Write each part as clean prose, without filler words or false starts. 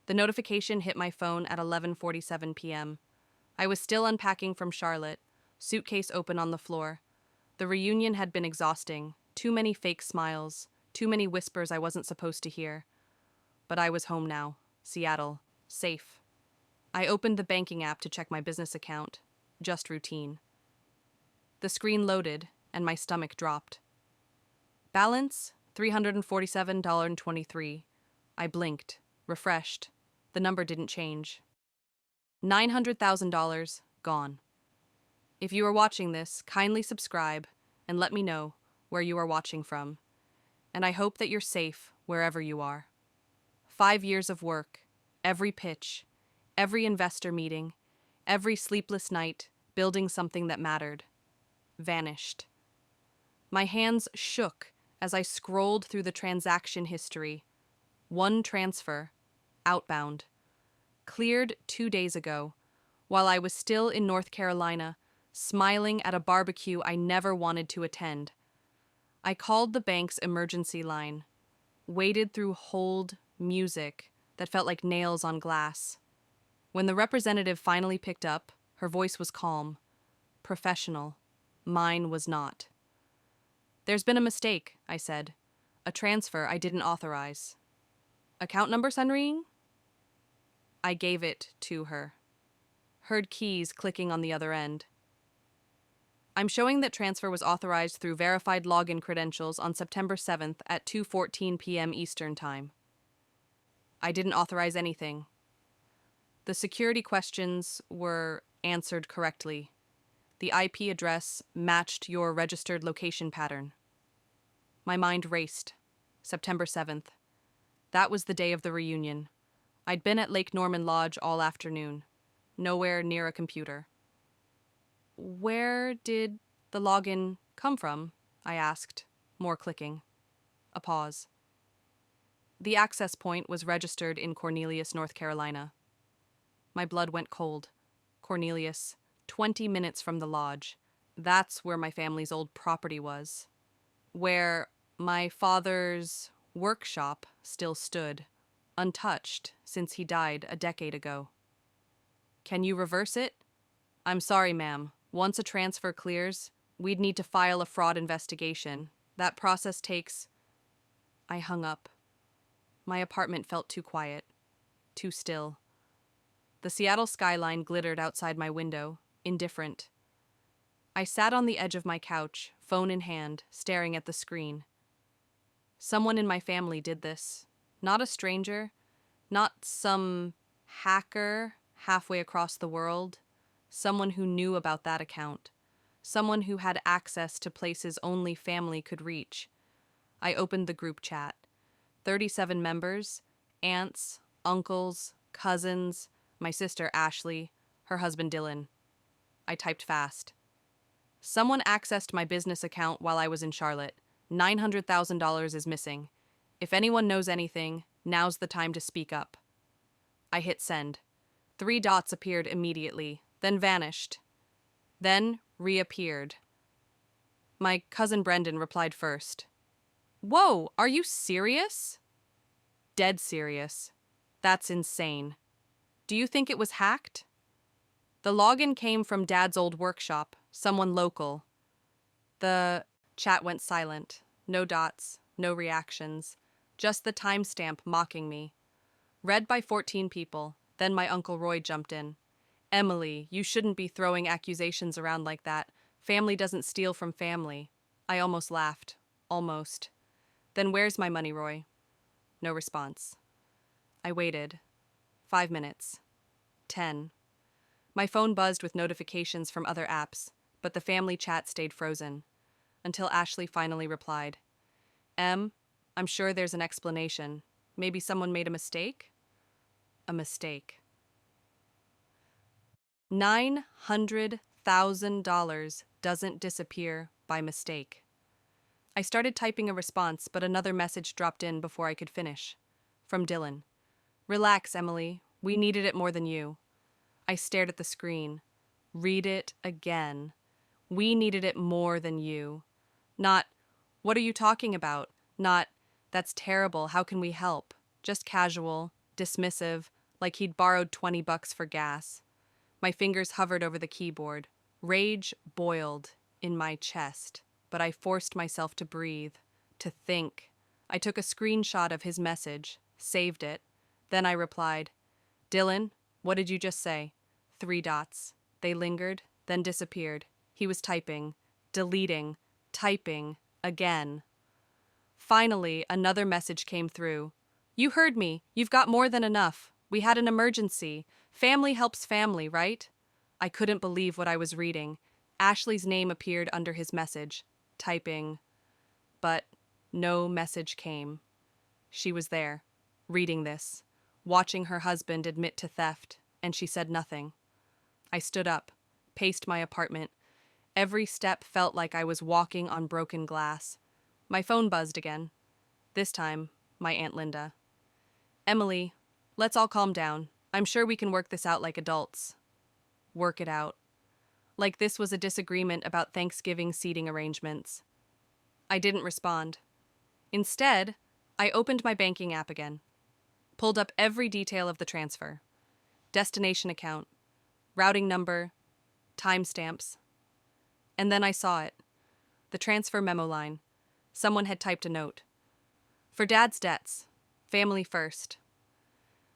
The notification hit my phone at 11:47 p.m. I was still unpacking from Charlotte, suitcase open on the floor. The reunion had been exhausting. Too many fake smiles, too many whispers I wasn't supposed to hear. But I was home now. Seattle. Safe. I opened the banking app to check my business account. Just routine. The screen loaded, and my stomach dropped. Balance, $347.23. I blinked, refreshed. The number didn't change. $900,000 gone. If you are watching this, kindly subscribe and let me know where you are watching from. And I hope that you're safe wherever you are. 5 years of work, every pitch, every investor meeting, every sleepless night, building something that mattered. Vanished. My hands shook as I scrolled through the transaction history. One transfer, outbound. Cleared 2 days ago, while I was still in North Carolina, smiling at a barbecue I never wanted to attend. I called the bank's emergency line, waded through hold music that felt like nails on glass. When the representative finally picked up, her voice was calm, professional. Mine was not. "There's been a mistake," I said. "A transfer I didn't authorize." "Account number, Sunring?" I gave it to her. Heard keys clicking on the other end. "I'm showing that transfer was authorized through verified login credentials on September 7th at 2:14 p.m. Eastern Time." I didn't authorize anything. The security questions were answered correctly. The IP address matched your registered location pattern. My mind raced. September 7th. That was the day of the reunion. I'd been at Lake Norman Lodge all afternoon. Nowhere near a computer. "Where did the login come from?" I asked, more clicking. A pause. The access point was registered in Cornelius, North Carolina. My blood went cold. Cornelius, 20 minutes from the lodge. That's where my family's old property was. Where my father's workshop still stood, untouched since he died a decade ago. "Can you reverse it?" "I'm sorry, ma'am. Once a transfer clears, we'd need to file a fraud investigation. That process takes..." I hung up. My apartment felt too quiet, too still. The Seattle skyline glittered outside my window, indifferent. I sat on the edge of my couch, phone in hand, staring at the screen. Someone in my family did this. Not a stranger, not some hacker halfway across the world. Someone who knew about that account. Someone who had access to places only family could reach. I opened the group chat. 37 members, aunts, uncles, cousins, my sister Ashley, her husband Dylan. I typed fast. "Someone accessed my business account while I was in Charlotte. $900,000 is missing. If anyone knows anything, now's the time to speak up." I hit send. 3 dots appeared immediately, then vanished. Then reappeared. My cousin Brendan replied first. "Whoa, are you serious?" "Dead serious. That's insane. Do you think it was hacked?" "The login came from Dad's old workshop, someone local." The chat went silent. No dots, no reactions. Just the timestamp mocking me. Read by 14 people. Then my Uncle Roy jumped in. "Emily, you shouldn't be throwing accusations around like that. Family doesn't steal from family." I almost laughed. Almost. "Then where's my money, Roy?" No response. I waited. 5 minutes. 10. My phone buzzed with notifications from other apps, but the family chat stayed frozen. Until Ashley finally replied. I'm sure there's an explanation. Maybe someone made a mistake?" A mistake. $900,000 doesn't disappear by mistake. I started typing a response, but another message dropped in before I could finish. From Dylan. "Relax, Emily. We needed it more than you." I stared at the screen. Read it again. "We needed it more than you." Not, "What are you talking about?" Not, "That's terrible. How can we help?" Just casual. dismissive, like he'd borrowed $20 for gas. My fingers hovered over the keyboard. Rage boiled in my chest, but I forced myself to breathe, to think. I took a screenshot of his message, saved it. Then I replied, "Dylan, what did you just say?" 3 dots. They lingered, then disappeared. He was typing, deleting, typing, again. Finally, another message came through. "You heard me. You've got more than enough. We had an emergency. Family helps family, right?" I couldn't believe what I was reading. Ashley's name appeared under his message, typing. But no message came. She was there, reading this, watching her husband admit to theft, and she said nothing. I stood up, paced my apartment. Every step felt like I was walking on broken glass. My phone buzzed again. This time, my Aunt Linda. "Emily, let's all calm down. I'm sure we can work this out like adults." Work it out. Like this was a disagreement about Thanksgiving seating arrangements. I didn't respond. Instead, I opened my banking app again, pulled up every detail of the transfer. Destination account, routing number, timestamps. And then I saw it. The transfer memo line. Someone had typed a note. "For Dad's debts. Family first."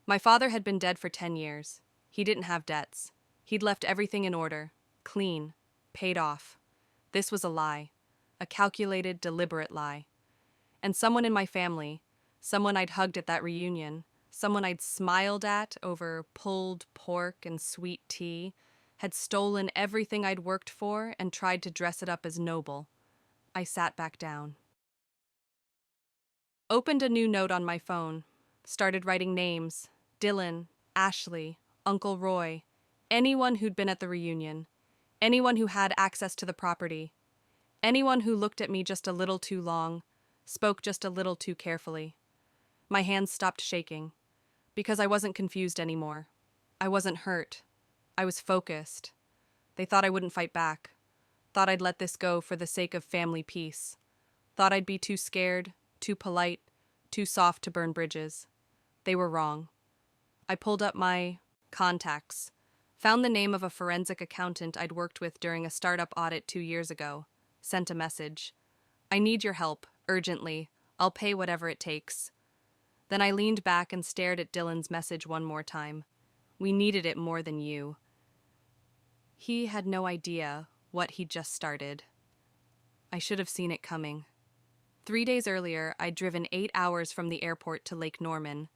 My father had been dead for 10 years. He didn't have debts. He'd left everything in order, clean, paid off. This was a lie. A calculated, deliberate lie. And someone in my family, someone I'd hugged at that reunion, someone I'd smiled at over pulled pork and sweet tea, had stolen everything I'd worked for and tried to dress it up as noble. I sat back down. Opened a new note on my phone. Started writing names. Dylan, Ashley, Uncle Roy, anyone who'd been at the reunion, anyone who had access to the property, anyone who looked at me just a little too long, spoke just a little too carefully. My hands stopped shaking, because I wasn't confused anymore. I wasn't hurt. I was focused. They thought I wouldn't fight back. Thought I'd let this go for the sake of family peace. Thought I'd be too scared, too polite, too soft to burn bridges. They were wrong. I pulled up my contacts, found the name of a forensic accountant I'd worked with during a startup audit 2 years ago, sent a message. "I need your help, urgently. I'll pay whatever it takes." Then I leaned back and stared at Dylan's message one more time. "We needed it more than you." He had no idea what he'd just started. I should have seen it coming. 3 days earlier, I'd driven 8 hours from the airport to Lake Norman.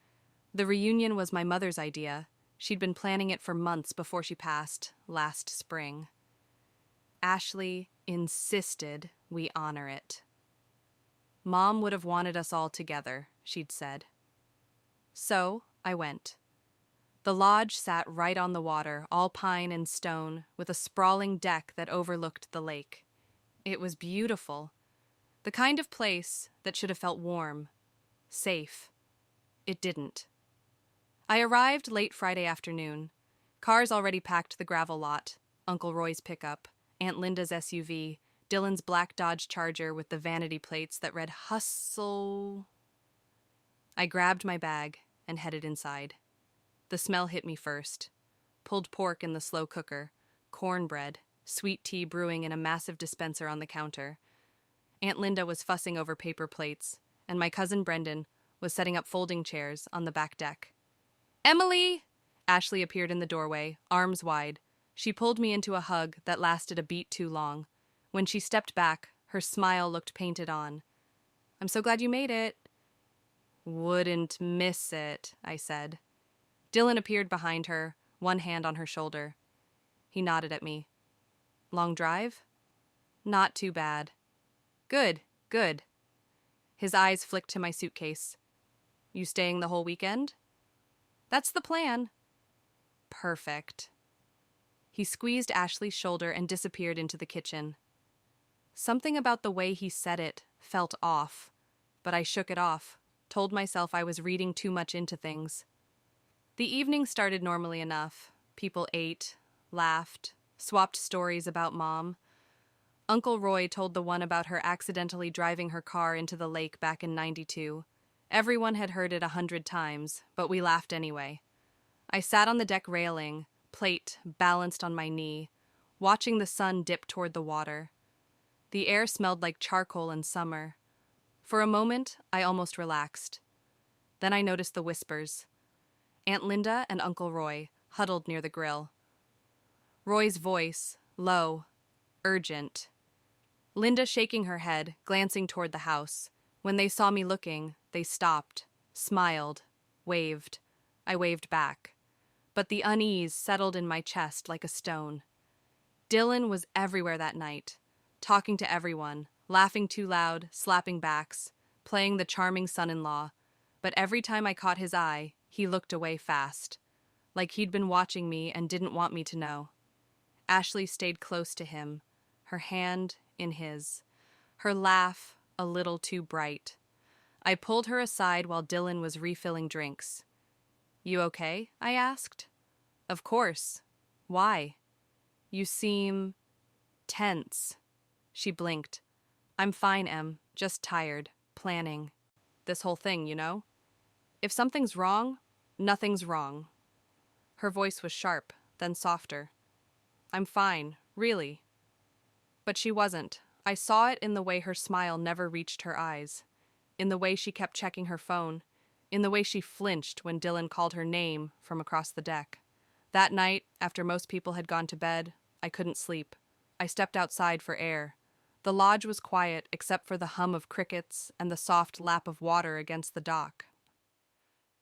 The reunion was my mother's idea. She'd been planning it for months before she passed last spring. Ashley insisted we honor it. "Mom would have wanted us all together," she'd said. So I went. The lodge sat right on the water, all pine and stone, with a sprawling deck that overlooked the lake. It was beautiful. The kind of place that should have felt warm, safe. It didn't. I arrived late Friday afternoon. Cars already packed the gravel lot. Uncle Roy's pickup, Aunt Linda's SUV, Dylan's black Dodge Charger with the vanity plates that read "Hustle." I grabbed my bag and headed inside. The smell hit me first. Pulled pork in the slow cooker, cornbread, sweet tea brewing in a massive dispenser on the counter. Aunt Linda was fussing over paper plates, and my cousin Brendan was setting up folding chairs on the back deck. "Emily!" Ashley appeared in the doorway, arms wide. She pulled me into a hug that lasted a beat too long. When she stepped back, her smile looked painted on. "I'm so glad you made it." "Wouldn't miss it," I said. Dylan appeared behind her, one hand on her shoulder. He nodded at me. "Long drive?" "Not too bad." "Good, good." His eyes flicked to my suitcase. "You staying the whole weekend?" "That's the plan." "Perfect." He squeezed Ashley's shoulder and disappeared into the kitchen. Something about the way he said it felt off, but I shook it off, told myself I was reading too much into things. The evening started normally enough. People ate, laughed, swapped stories about Mom. Uncle Roy told the one about her accidentally driving her car into the lake back in '92. Everyone had heard it 100 times, but we laughed anyway. I sat on the deck railing, plate balanced on my knee, watching the sun dip toward the water. The air smelled like charcoal in summer. For a moment, I almost relaxed. Then I noticed the whispers. Aunt Linda and Uncle Roy huddled near the grill. Roy's voice, low, urgent. Linda shaking her head, glancing toward the house. When they saw me looking, they stopped, smiled, waved. I waved back. But the unease settled in my chest like a stone. Dylan was everywhere that night, talking to everyone, laughing too loud, slapping backs, playing the charming son-in-law. But every time I caught his eye, he looked away fast, like he'd been watching me and didn't want me to know. Ashley stayed close to him, her hand in his, her laugh a little too bright. I pulled her aside while Dylan was refilling drinks. "You okay?" I asked. "Of course. Why?" "You seem tense." She blinked. "I'm fine, Em. Just tired. Planning. This whole thing, you know? If something's wrong, nothing's wrong." Her voice was sharp, then softer. "I'm fine, really." But she wasn't. I saw it in the way her smile never reached her eyes, in the way she kept checking her phone, in the way she flinched when Dylan called her name from across the deck. That night, after most people had gone to bed, I couldn't sleep. I stepped outside for air. The lodge was quiet except for the hum of crickets and the soft lap of water against the dock.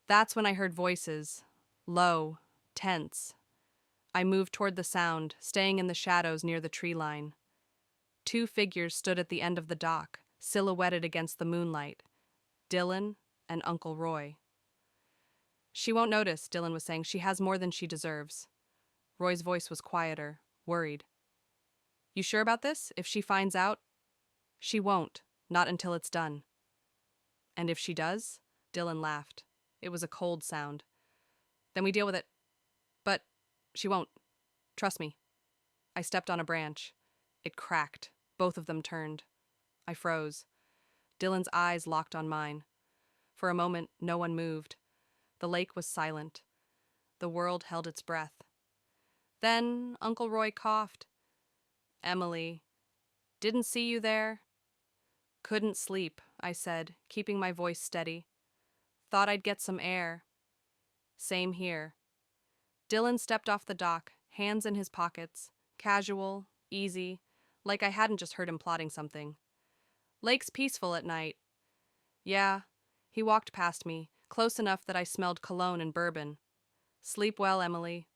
That's when I heard voices, low, tense. I moved toward the sound, staying in the shadows near the tree line. 2 figures stood at the end of the dock, silhouetted against the moonlight. Dylan and Uncle Roy. "She won't notice," Dylan was saying. "She has more than she deserves." Roy's voice was quieter, worried. "You sure about this? If she finds out?" "She won't, not until it's done." "And if she does?" Dylan laughed. It was a cold sound. "Then we deal with it. But she won't. Trust me." I stepped on a branch. It cracked. Both of them turned. I froze. Dylan's eyes locked on mine. For a moment, no one moved. The lake was silent. The world held its breath. Then Uncle Roy coughed. "Emily, didn't see you there." "Couldn't sleep," I said, keeping my voice steady. "Thought I'd get some air." "Same here." Dylan stepped off the dock, hands in his pockets, casual, easy, like I hadn't just heard him plotting something. "Lake's peaceful at night." "Yeah." He walked past me, close enough that I smelled cologne and bourbon. "Sleep well, Emily."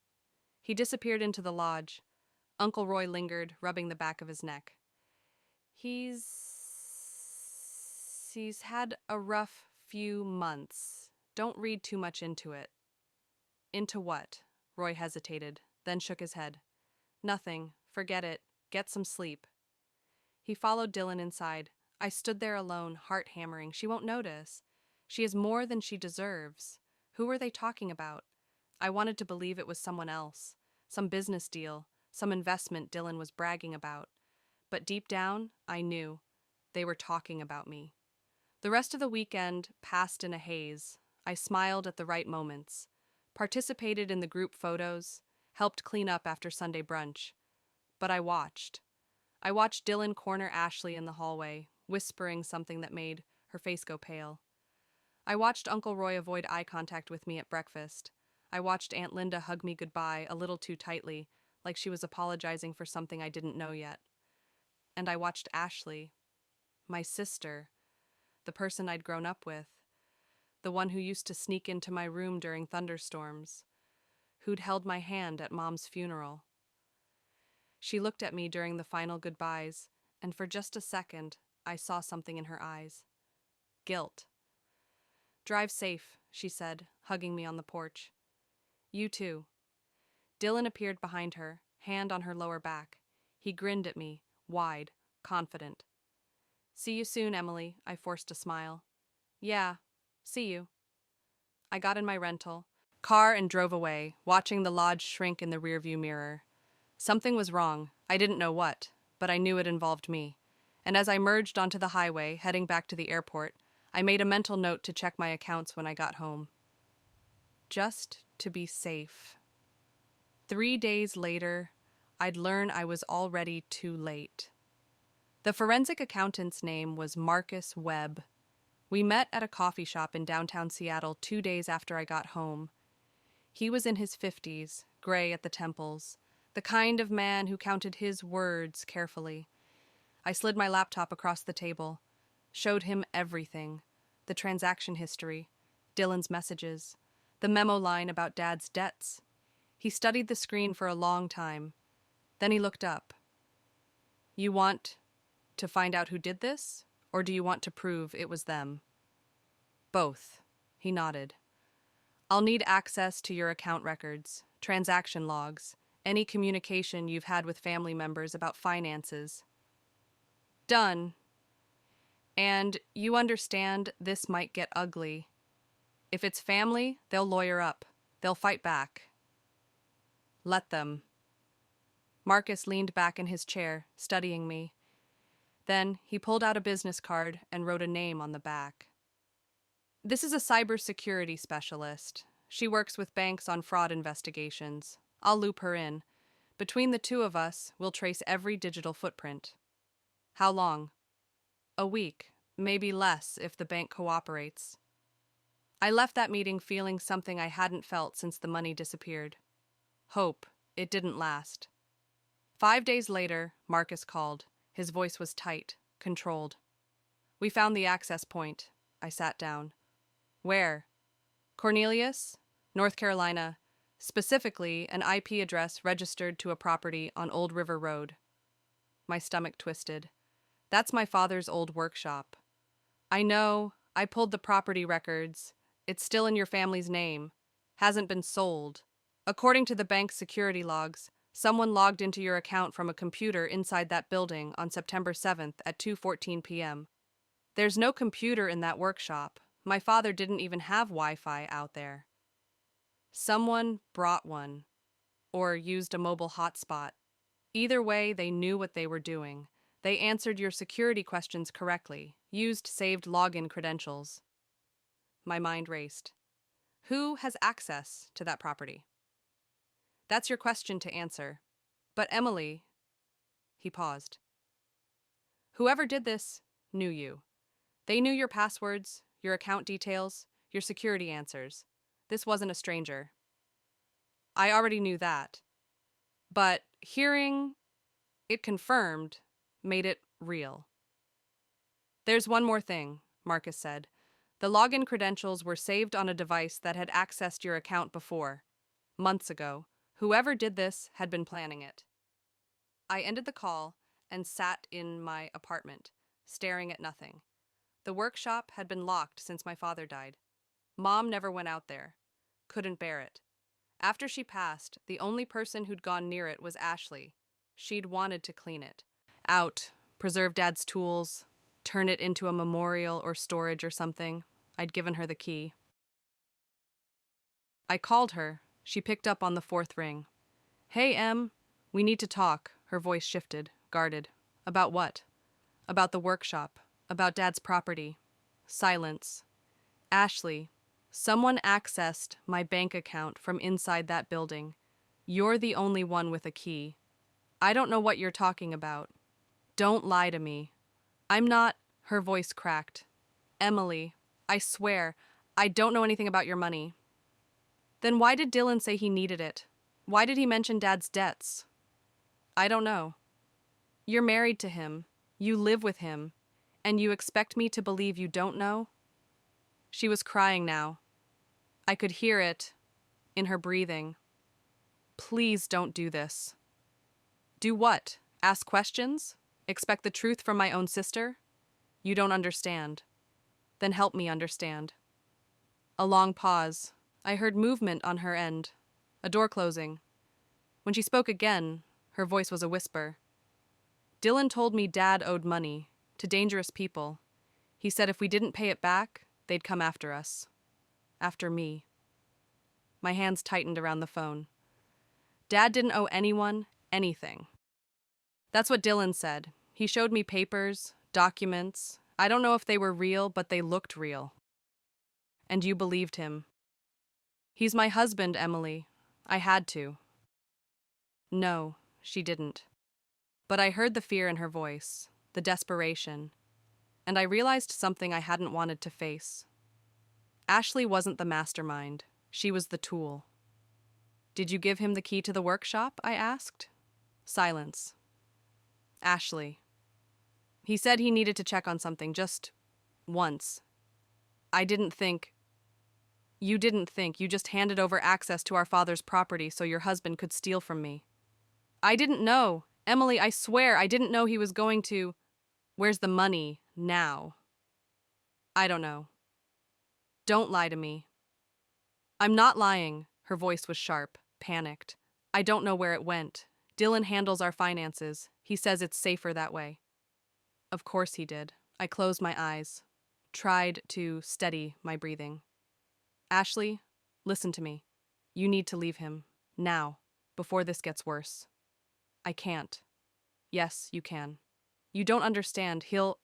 He disappeared into the lodge. Uncle Roy lingered, rubbing the back of his neck. He's had a rough few months. Don't read too much into it." "Into what?" Roy hesitated, then shook his head. "Nothing. Forget it. Get some sleep." He followed Dylan inside. I stood there alone, heart hammering. She won't notice. She is more than she deserves. Who were they talking about? I wanted to believe it was someone else. Some business deal, some investment Dylan was bragging about. But deep down, I knew. They were talking about me. The rest of the weekend passed in a haze. I smiled at the right moments, participated in the group photos, helped clean up after Sunday brunch. But I watched. I watched Dylan corner Ashley in the hallway, whispering something that made her face go pale. I watched Uncle Roy avoid eye contact with me at breakfast. I watched Aunt Linda hug me goodbye a little too tightly, like she was apologizing for something I didn't know yet. And I watched Ashley, my sister, the person I'd grown up with, the one who used to sneak into my room during thunderstorms, who'd held my hand at Mom's funeral. She looked at me during the final goodbyes, and for just a second, I saw something in her eyes. Guilt. "Drive safe," she said, hugging me on the porch. "You too." Dylan appeared behind her, hand on her lower back. He grinned at me, wide, confident. "See you soon, Emily," I forced a smile. "Yeah, see you." I got in my rental car and drove away, watching the lodge shrink in the rearview mirror. Something was wrong. I didn't know what, but I knew it involved me. And as I merged onto the highway, heading back to the airport, I made a mental note to check my accounts when I got home. Just to be safe. 3 days later, I'd learn I was already too late. The forensic accountant's name was Marcus Webb. We met at a coffee shop in downtown Seattle 2 days after I got home. He was in his 50s, gray at the temples, the kind of man who counted his words carefully. I slid my laptop across the table, showed him everything: the transaction history, Dylan's messages, the memo line about Dad's debts. He studied the screen for a long time. Then he looked up. "You want to find out who did this, or do you want to prove it was them?" "Both," he nodded. "I'll need access to your account records, transaction logs, any communication you've had with family members about finances." "Done. And you understand this might get ugly. If it's family, they'll lawyer up. They'll fight back." "Let them." Marcus leaned back in his chair, studying me. Then he pulled out a business card and wrote a name on the back. "This is a cybersecurity specialist. She works with banks on fraud investigations. I'll loop her in. Between the two of us, we'll trace every digital footprint." "How long?" "A week, maybe less if the bank cooperates." I left that meeting feeling something I hadn't felt since the money disappeared. Hope. It didn't last. 5 days later, Marcus called. His voice was tight, controlled. "We found the access point." I sat down. "Where?" "Cornelius, North Carolina. Specifically, an IP address registered to a property on Old River Road." My stomach twisted. "That's my father's old workshop." "I know. I pulled the property records. It's still in your family's name. Hasn't been sold. According to the bank's security logs, someone logged into your account from a computer inside that building on September 7th at 2:14 p.m. There's no computer in that workshop. My father didn't even have Wi-Fi out there." "Someone brought one, or used a mobile hotspot. Either way, they knew what they were doing. They answered your security questions correctly, used saved login credentials." My mind raced. "Who has access to that property?" "That's your question to answer. But Emily..." He paused. "Whoever did this knew you. They knew your passwords, your account details, your security answers. This wasn't a stranger." "I already knew that. But hearing it confirmed made it real." "There's one more thing," Marcus said. "The login credentials were saved on a device that had accessed your account before. Months ago. Whoever did this had been planning it." I ended the call and sat in my apartment, staring at nothing. The workshop had been locked since my father died. Mom never went out there. Couldn't bear it. After she passed, the only person who'd gone near it was Ashley. She'd wanted to clean it out, preserve Dad's tools, turn it into a memorial or storage or something. I'd given her the key. I called her. She picked up on the 4th ring. "Hey, Em. We need to talk." Her voice shifted, guarded. "About what?" "About the workshop. About Dad's property." Silence. "Ashley, someone accessed my bank account from inside that building. You're the only one with a key. I don't know what you're talking about. Don't lie to me. I'm not..." Her voice cracked. "Emily, I swear, I don't know anything about your money." "Then why did Dylan say he needed it? Why did he mention Dad's debts?" "I don't know." "You're married to him. You live with him. And you expect me to believe you don't know?" She was crying now. I could hear it in her breathing. "Please don't do this." "Do what? Ask questions? Expect the truth from my own sister? You don't understand. Then help me understand." A long pause. I heard movement on her end. A door closing. When she spoke again, her voice was a whisper. "Dylan told me Dad owed money to dangerous people. He said if we didn't pay it back, they'd come after us. After me." My hands tightened around the phone. Dad didn't owe anyone anything. That's what Dylan said. He showed me papers, documents, I don't know if they were real, but they looked real. And you believed him. He's my husband, Emily. I had to. No, she didn't. But I heard the fear in her voice, the desperation, and I realized something I hadn't wanted to face. Ashley wasn't the mastermind. She was the tool. Did you give him the key to the workshop? I asked. Silence. Ashley. He said he needed to check on something just once. I didn't think. You didn't think. You just handed over access to our father's property so your husband could steal from me. I didn't know. Emily, I swear, I didn't know he was going to. Where's the money now? I don't know. Don't lie to me. I'm not lying. Her voice was sharp, panicked. I don't know where it went. Dylan handles our finances. He says it's safer that way. Of course he did. I closed my eyes, tried to steady my breathing. Ashley, listen to me. You need to leave him. Now, before this gets worse. I can't. Yes, you can. You don't understand. He'll.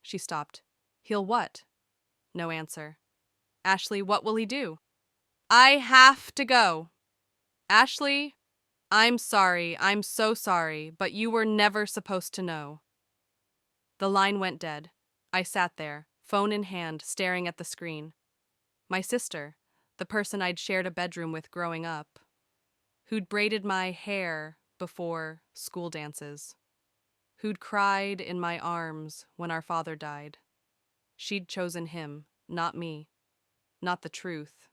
She stopped. He'll what? No answer. Ashley, what will he do? I have to go. Ashley, I'm sorry. I'm so sorry, but you were never supposed to know. The line went dead. I sat there, phone in hand, staring at the screen. My sister, the person I'd shared a bedroom with growing up, who'd braided my hair before school dances, who'd cried in my arms when our father died. She'd chosen him, not me, not the truth,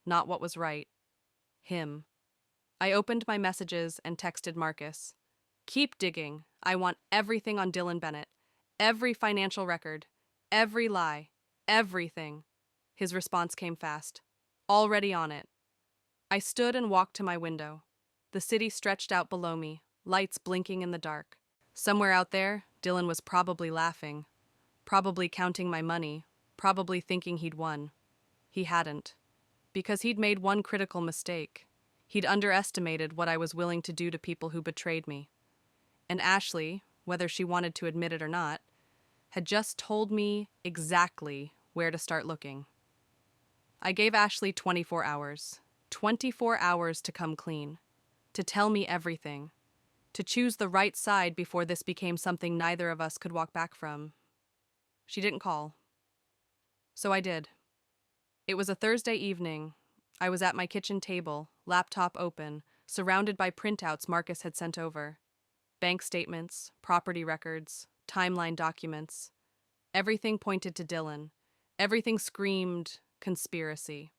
not what was right. Him. I opened my messages and texted Marcus. Keep digging. I want everything on Dylan Bennett. Every financial record. Every lie. Everything. His response came fast. Already on it. I stood and walked to my window. The city stretched out below me, lights blinking in the dark. Somewhere out there, Dylan was probably laughing, probably counting my money, probably thinking he'd won. He hadn't. Because he'd made one critical mistake. He'd underestimated what I was willing to do to people who betrayed me. And Ashley, whether she wanted to admit it or not, had just told me exactly where to start looking. I gave Ashley 24 hours. 24 hours to come clean. To tell me everything. To choose the right side before this became something neither of us could walk back from. She didn't call. So I did. It was a Thursday evening. I was at my kitchen table, laptop open, surrounded by printouts Marcus had sent over. Bank statements, property records, timeline documents. Everything pointed to Dylan. Everything screamed conspiracy.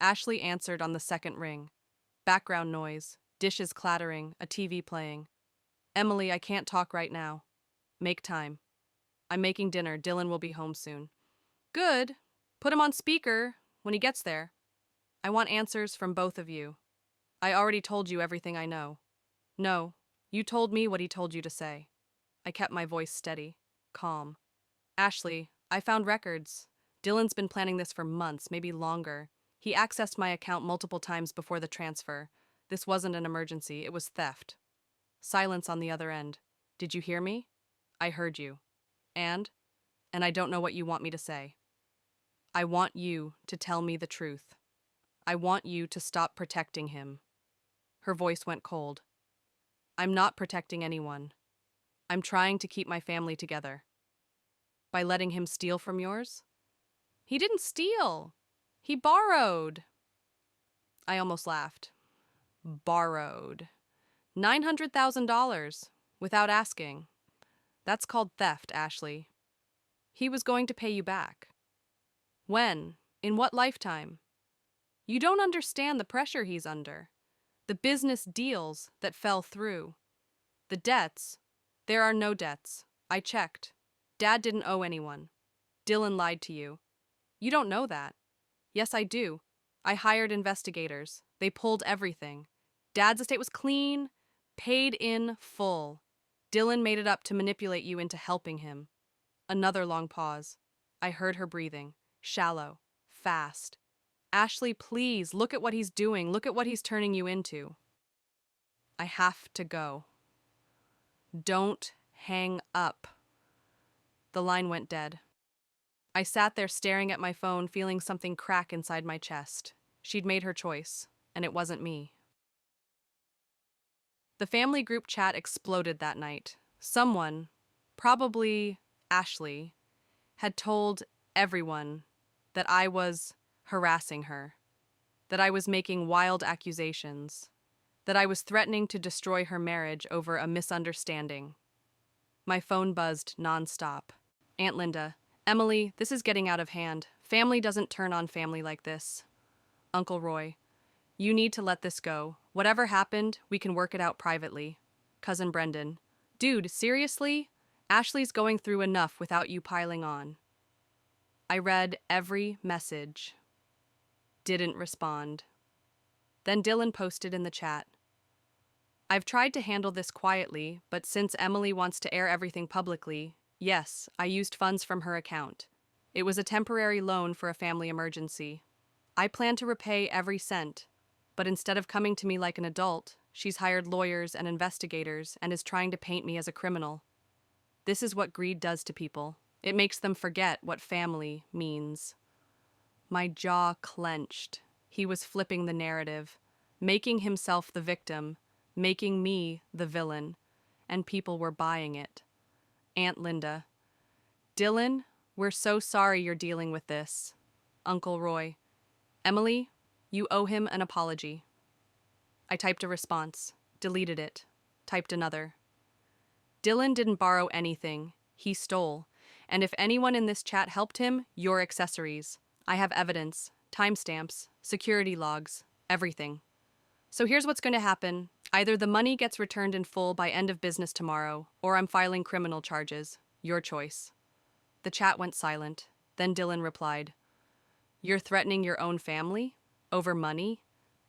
Ashley answered on the second ring. Background noise, dishes clattering, a TV playing. Emily, I can't talk right now. Make time. I'm making dinner. Dylan will be home soon. Good. Put him on speaker when he gets there. I want answers from both of you. I already told you everything I know. No, you told me what he told you to say. I kept my voice steady, calm. Ashley, I found records. Dylan's been planning this for months, maybe longer. He accessed my account multiple times before the transfer. This wasn't an emergency, it was theft. Silence on the other end. Did you hear me? I heard you. And I don't know what you want me to say. I want you to tell me the truth. I want you to stop protecting him. Her voice went cold. I'm not protecting anyone. I'm trying to keep my family together. By letting him steal from yours? He didn't steal. He borrowed. I almost laughed. Borrowed. $900,000 without asking. That's called theft, Ashley. He was going to pay you back. When? In what lifetime? You don't understand the pressure he's under. The business deals that fell through. The debts. There are no debts. I checked. Dad didn't owe anyone. Dylan lied to you. You don't know that. Yes, I do. I hired investigators. They pulled everything. Dad's estate was clean, paid in full. Dylan made it up to manipulate you into helping him. Another long pause. I heard her breathing. Shallow. Fast. Ashley, please, look at what he's doing. Look at what he's turning you into. I have to go. Don't hang up. The line went dead. I sat there staring at my phone, feeling something crack inside my chest. She'd made her choice, and it wasn't me. The family group chat exploded that night. Someone, probably Ashley, had told everyone that I was harassing her, that I was making wild accusations, that I was threatening to destroy her marriage over a misunderstanding. My phone buzzed nonstop. Aunt Linda, Emily, this is getting out of hand. Family doesn't turn on family like this. Uncle Roy, you need to let this go. Whatever happened, we can work it out privately. Cousin Brendan, dude, seriously? Ashley's going through enough without you piling on. I read every message. Didn't respond. Then Dylan posted in the chat. I've tried to handle this quietly, but since Emily wants to air everything publicly, yes, I used funds from her account. It was a temporary loan for a family emergency. I plan to repay every cent, but instead of coming to me like an adult, she's hired lawyers and investigators and is trying to paint me as a criminal. This is what greed does to people. It makes them forget what family means. My jaw clenched. He was flipping the narrative, making himself the victim, making me the villain, and people were buying it. Aunt Linda, Dylan, we're so sorry you're dealing with this. Uncle Roy, Emily, you owe him an apology. I typed a response, deleted it, typed another. Dylan didn't borrow anything, he stole. And if anyone in this chat helped him, you're accessories. I have evidence, timestamps, security logs, everything. So here's what's going to happen. Either the money gets returned in full by end of business tomorrow, or I'm filing criminal charges. Your choice. The chat went silent. Then Dylan replied, You're threatening your own family? Over money?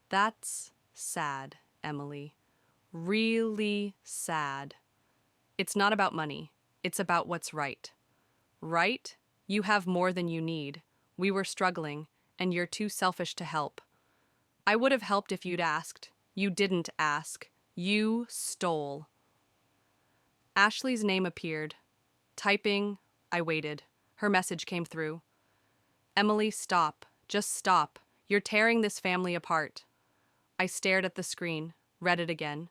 That's sad, Emily. Really sad. It's not about money. It's about what's right. Right? You have more than you need. We were struggling, and you're too selfish to help. I would have helped if you'd asked. You didn't ask. You stole. Ashley's name appeared. Typing, I waited. Her message came through. Emily, stop. Just stop. You're tearing this family apart. I stared at the screen, read it again.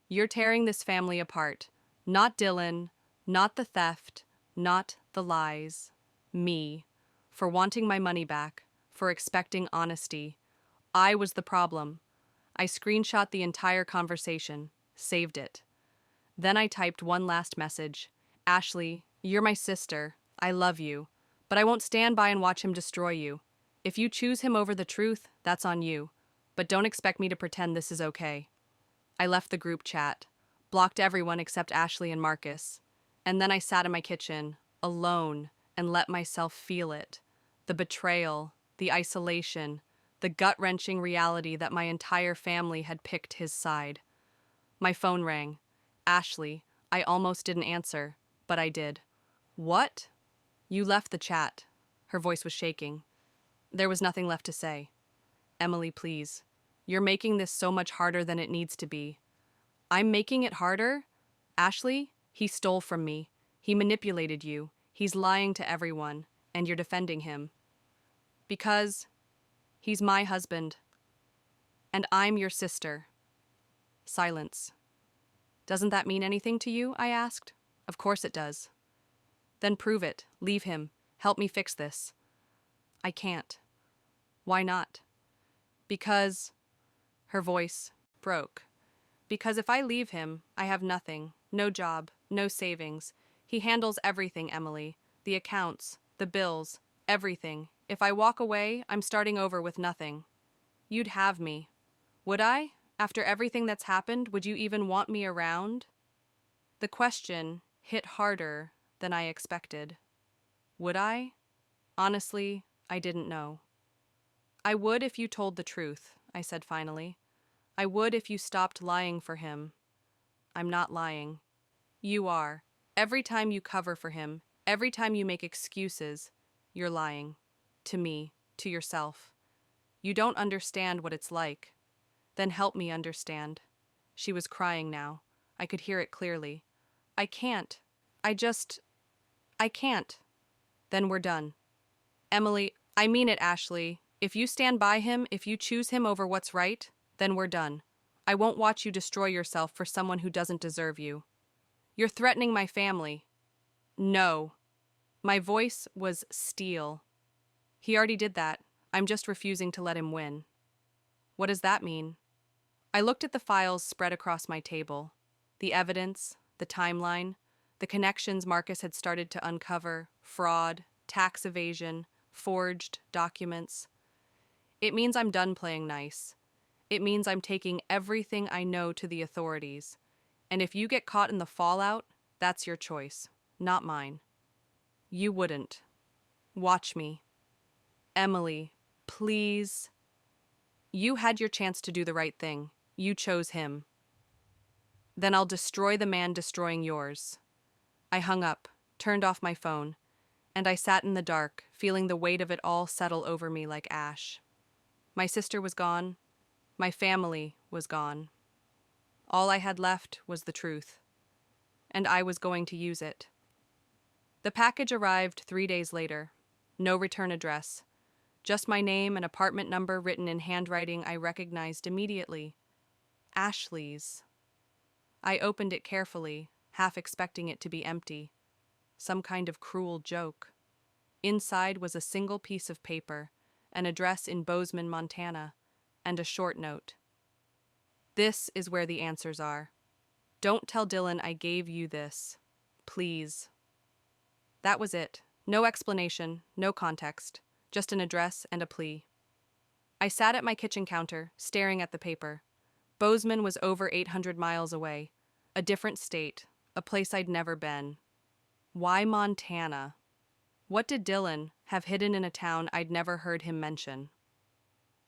You're tearing this family apart. Not Dylan, not the theft, not the lies. Me. For wanting my money back, for expecting honesty. I was the problem. I screenshot the entire conversation, saved it. Then I typed one last message. Ashley, you're my sister. I love you. But I won't stand by and watch him destroy you. If you choose him over the truth, that's on you. But don't expect me to pretend this is okay. I left the group chat, blocked everyone except Ashley and Marcus. And then I sat in my kitchen, alone, and let myself feel it. The betrayal, the isolation, the gut-wrenching reality that my entire family had picked his side. My phone rang. Ashley, I almost didn't answer, but I did. What? You left the chat. Her voice was shaking. There was nothing left to say. Emily, please. You're making this so much harder than it needs to be. I'm making it harder? Ashley, he stole from me. He manipulated you. He's lying to everyone, and you're defending him. Because he's my husband. And I'm your sister. Silence. Doesn't that mean anything to you? I asked. Of course it does. Then prove it. Leave him. Help me fix this. I can't. Why not? Because... Her voice broke. Because if I leave him, I have nothing. No job. No savings. He handles everything, Emily. The accounts. The bills. Everything. If I walk away, I'm starting over with nothing. You'd have me. Would I? After everything that's happened, would you even want me around? The question hit harder than I expected. Would I? Honestly, I didn't know. I would if you told the truth, I said finally. I would if you stopped lying for him. I'm not lying. You are. Every time you cover for him, every time you make excuses, you're lying. To me, to yourself. You don't understand what it's like. Then help me understand. She was crying now. I could hear it clearly. I can't. I can't. Then we're done. Emily, I mean it, Ashley. If you stand by him, if you choose him over what's right, then we're done. I won't watch you destroy yourself for someone who doesn't deserve you. You're threatening my family. No. My voice was steel. He already did that. I'm just refusing to let him win. What does that mean? I looked at the files spread across my table. The evidence, the timeline, the connections Marcus had started to uncover, fraud, tax evasion, forged documents. It means I'm done playing nice. It means I'm taking everything I know to the authorities. And if you get caught in the fallout, that's your choice, not mine. You wouldn't. Watch me. Emily, please. You had your chance to do the right thing. You chose him. Then I'll destroy the man destroying yours. I hung up, turned off my phone, and I sat in the dark, feeling the weight of it all settle over me like ash. My sister was gone. My family was gone. All I had left was the truth, and I was going to use it. The package arrived 3 days later. No return address. Just my name and apartment number written in handwriting I recognized immediately. Ashley's. I opened it carefully, half expecting it to be empty. Some kind of cruel joke. Inside was a single piece of paper, an address in Bozeman, Montana, and a short note. This is where the answers are. Don't tell Dylan I gave you this. Please. That was it. No explanation, no context, just an address and a plea. I sat at my kitchen counter, staring at the paper. Bozeman was over 800 miles away. A different state, a place I'd never been. Why Montana? What did Dylan have hidden in a town I'd never heard him mention?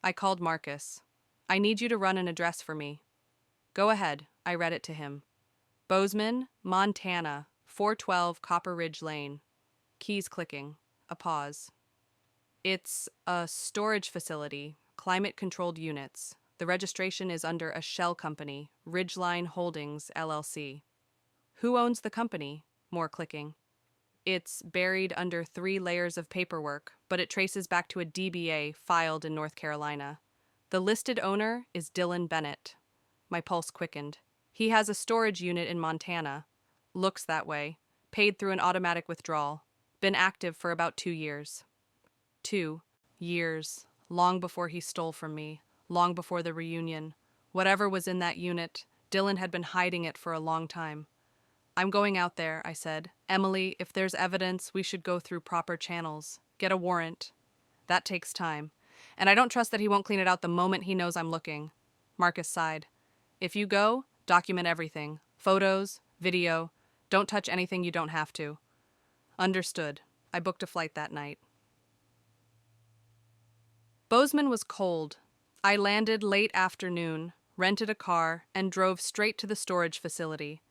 I called Marcus. I need you to run an address for me. Go ahead, I read it to him. Bozeman, Montana, 412 Copper Ridge Lane. Keys clicking. A pause. It's a storage facility, climate-controlled units. The registration is under a shell company, Ridgeline Holdings, LLC. Who owns the company? More clicking. It's buried under 3 layers of paperwork, but it traces back to a DBA filed in North Carolina. The listed owner is Dylan Bennett. My pulse quickened. He has a storage unit in Montana. Looks that way. Paid through an automatic withdrawal. Been active for about 2 years. 2 years. Long before he stole from me. Long before the reunion. Whatever was in that unit, Dylan had been hiding it for a long time. I'm going out there, I said. Emily, if there's evidence, we should go through proper channels. Get a warrant. That takes time. And I don't trust that he won't clean it out the moment he knows I'm looking. Marcus sighed. If you go, document everything. Photos, video. Don't touch anything you don't have to. Understood. I booked a flight that night. Bozeman was cold. I landed late afternoon, rented a car, and drove straight to the storage facility.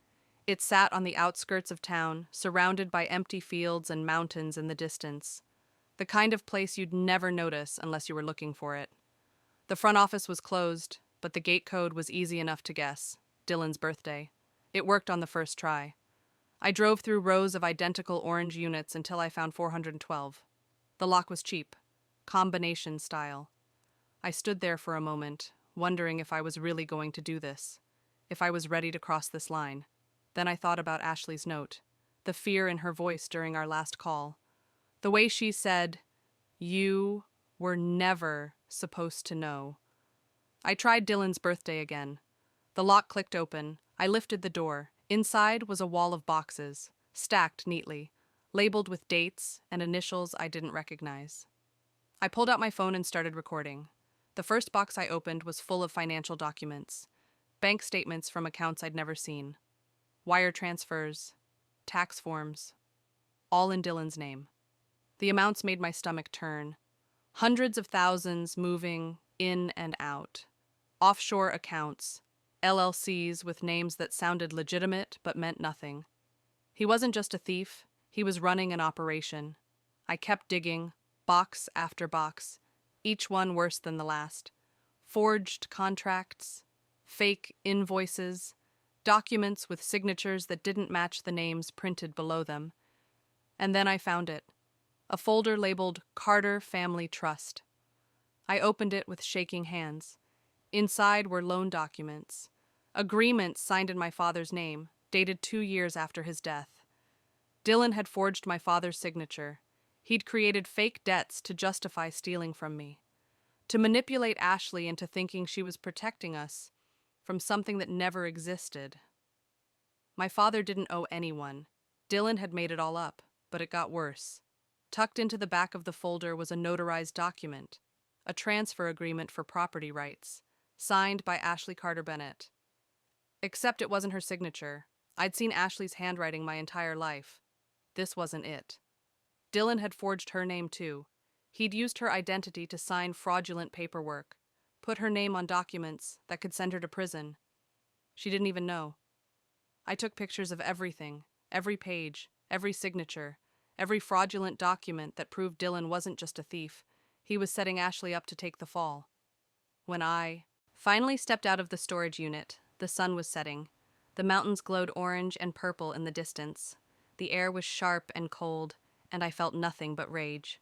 It sat on the outskirts of town, surrounded by empty fields and mountains in the distance. The kind of place you'd never notice unless you were looking for it. The front office was closed, but the gate code was easy enough to guess. Dylan's birthday. It worked on the first try. I drove through rows of identical orange units until I found 412. The lock was cheap. Combination style. I stood there for a moment, wondering if I was really going to do this. If I was ready to cross this line. Then I thought about Ashley's note, the fear in her voice during our last call. The way she said, "You were never supposed to know." I tried Dylan's birthday again. The lock clicked open. I lifted the door. Inside was a wall of boxes, stacked neatly, labeled with dates and initials I didn't recognize. I pulled out my phone and started recording. The first box I opened was full of financial documents, bank statements from accounts I'd never seen. Wire transfers, tax forms, all in Dylan's name. The amounts made my stomach turn. Hundreds of thousands moving in and out. Offshore accounts, LLCs with names that sounded legitimate but meant nothing. He wasn't just a thief, he was running an operation. I kept digging, box after box, each one worse than the last. Forged contracts, fake invoices, documents with signatures that didn't match the names printed below them. And then I found it, a folder labeled Carter Family Trust. I opened it with shaking hands. Inside were loan documents, agreements signed in my father's name, dated 2 years after his death. Dylan had forged my father's signature. He'd created fake debts to justify stealing from me, to manipulate Ashley into thinking she was protecting us from something that never existed. My father didn't owe anyone. Dylan had made it all up, but it got worse. Tucked into the back of the folder was a notarized document, a transfer agreement for property rights, signed by Ashley Carter Bennett. Except it wasn't her signature. I'd seen Ashley's handwriting my entire life. This wasn't it. Dylan had forged her name too. He'd used her identity to sign fraudulent paperwork, put her name on documents that could send her to prison. She didn't even know. I took pictures of everything, every page, every signature, every fraudulent document that proved Dylan wasn't just a thief. He was setting Ashley up to take the fall. When I finally stepped out of the storage unit, the sun was setting. The mountains glowed orange and purple in the distance. The air was sharp and cold, and I felt nothing but rage.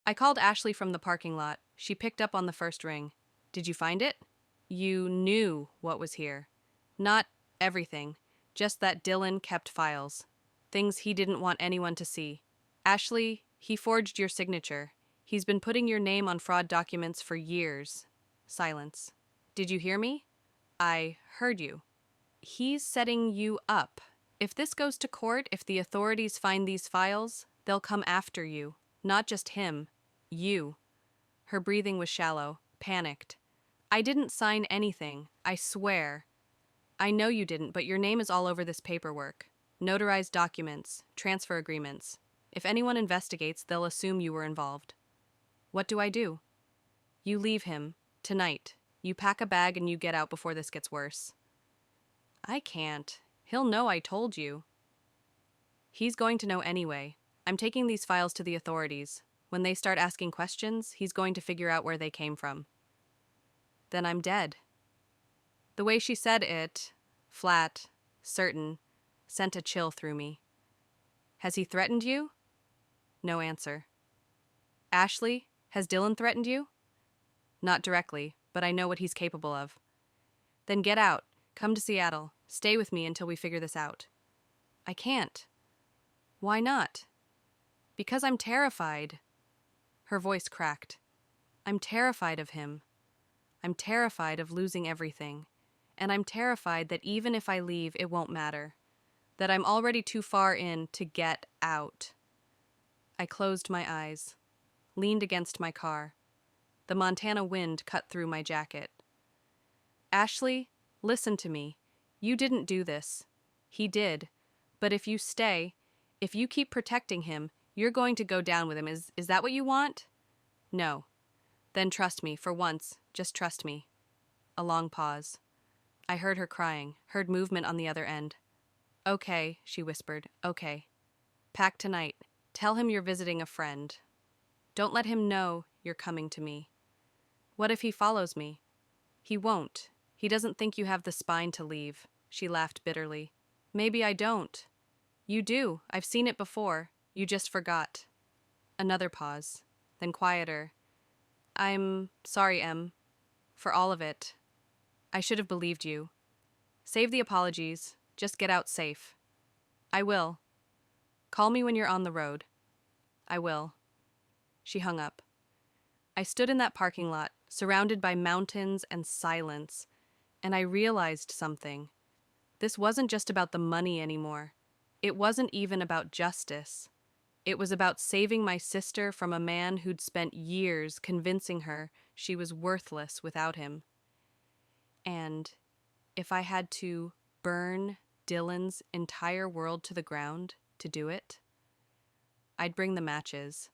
I called Ashley from the parking lot. She picked up on the first ring. Did you find it? You knew what was here. Not everything, just that Dylan kept files. Things he didn't want anyone to see. Ashley, he forged your signature. He's been putting your name on fraud documents for years. Silence. Did you hear me? I heard you. He's setting you up. If this goes to court, if the authorities find these files, they'll come after you. Not just him. You. Her breathing was shallow, panicked. I didn't sign anything, I swear. I know you didn't, but your name is all over this paperwork. Notarized documents, transfer agreements. If anyone investigates, they'll assume you were involved. What do I do? You leave him, tonight. You pack a bag and you get out before this gets worse. I can't. He'll know I told you. He's going to know anyway. I'm taking these files to the authorities. When they start asking questions, he's going to figure out where they came from. Then I'm dead. The way she said it, flat, certain, sent a chill through me. Has he threatened you? No answer. Ashley, has Dylan threatened you? Not directly, but I know what he's capable of. Then get out. Come to Seattle. Stay with me until we figure this out. I can't. Why not? Because I'm terrified. Her voice cracked. I'm terrified of him. I'm terrified of losing everything. And I'm terrified that even if I leave, it won't matter. That I'm already too far in to get out. I closed my eyes, leaned against my car. The Montana wind cut through my jacket. Ashley, listen to me. You didn't do this. He did. But if you stay, if you keep protecting him, you're going to go down with him. Is that what you want? No. Then trust me, for once, just trust me. A long pause. I heard her crying, heard movement on the other end. Okay, she whispered, okay. Pack tonight. Tell him you're visiting a friend. Don't let him know you're coming to me. What if he follows me? He won't. He doesn't think you have the spine to leave. She laughed bitterly. Maybe I don't. You do. I've seen it before. You just forgot. Another pause, then quieter. I'm sorry, Em, for all of it. I should have believed you. Save the apologies. Just get out safe. I will. Call me when you're on the road. I will. She hung up. I stood in that parking lot, surrounded by mountains and silence, and I realized something. This wasn't just about the money anymore. It wasn't even about justice. It was about saving my sister from a man who'd spent years convincing her she was worthless without him. And if I had to burn Dylan's entire world to the ground to do it, I'd bring the matches.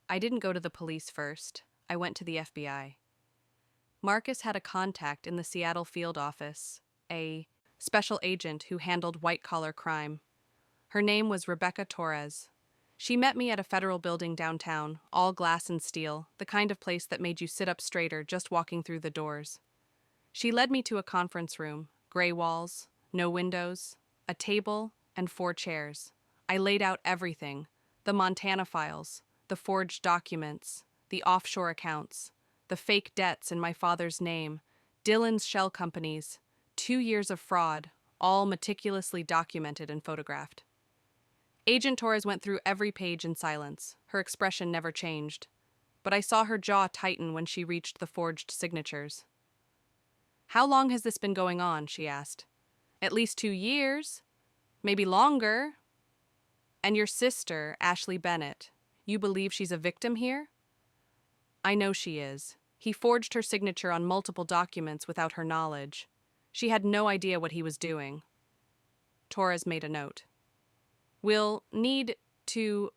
I didn't go to the police first. I went to the FBI. Marcus had a contact in the Seattle field office, a special agent who handled white-collar crime. Her name was Rebecca Torres. She met me at a federal building downtown, all glass and steel, the kind of place that made you sit up straighter just walking through the doors. She led me to a conference room, gray walls, no windows, a table, and 4 chairs. I laid out everything: the Montana files, the forged documents, the offshore accounts, the fake debts in my father's name, Dylan's shell companies, 2 years of fraud, all meticulously documented and photographed. Agent Torres went through every page in silence. Her expression never changed, but I saw her jaw tighten when she reached the forged signatures. "How long has this been going on?" she asked. "At least 2 years. Maybe longer. And your sister, Ashley Bennett, you believe she's a victim here?" "I know she is. He forged her signature on multiple documents without her knowledge. She had no idea what he was doing." Torres made a note. "We'll need to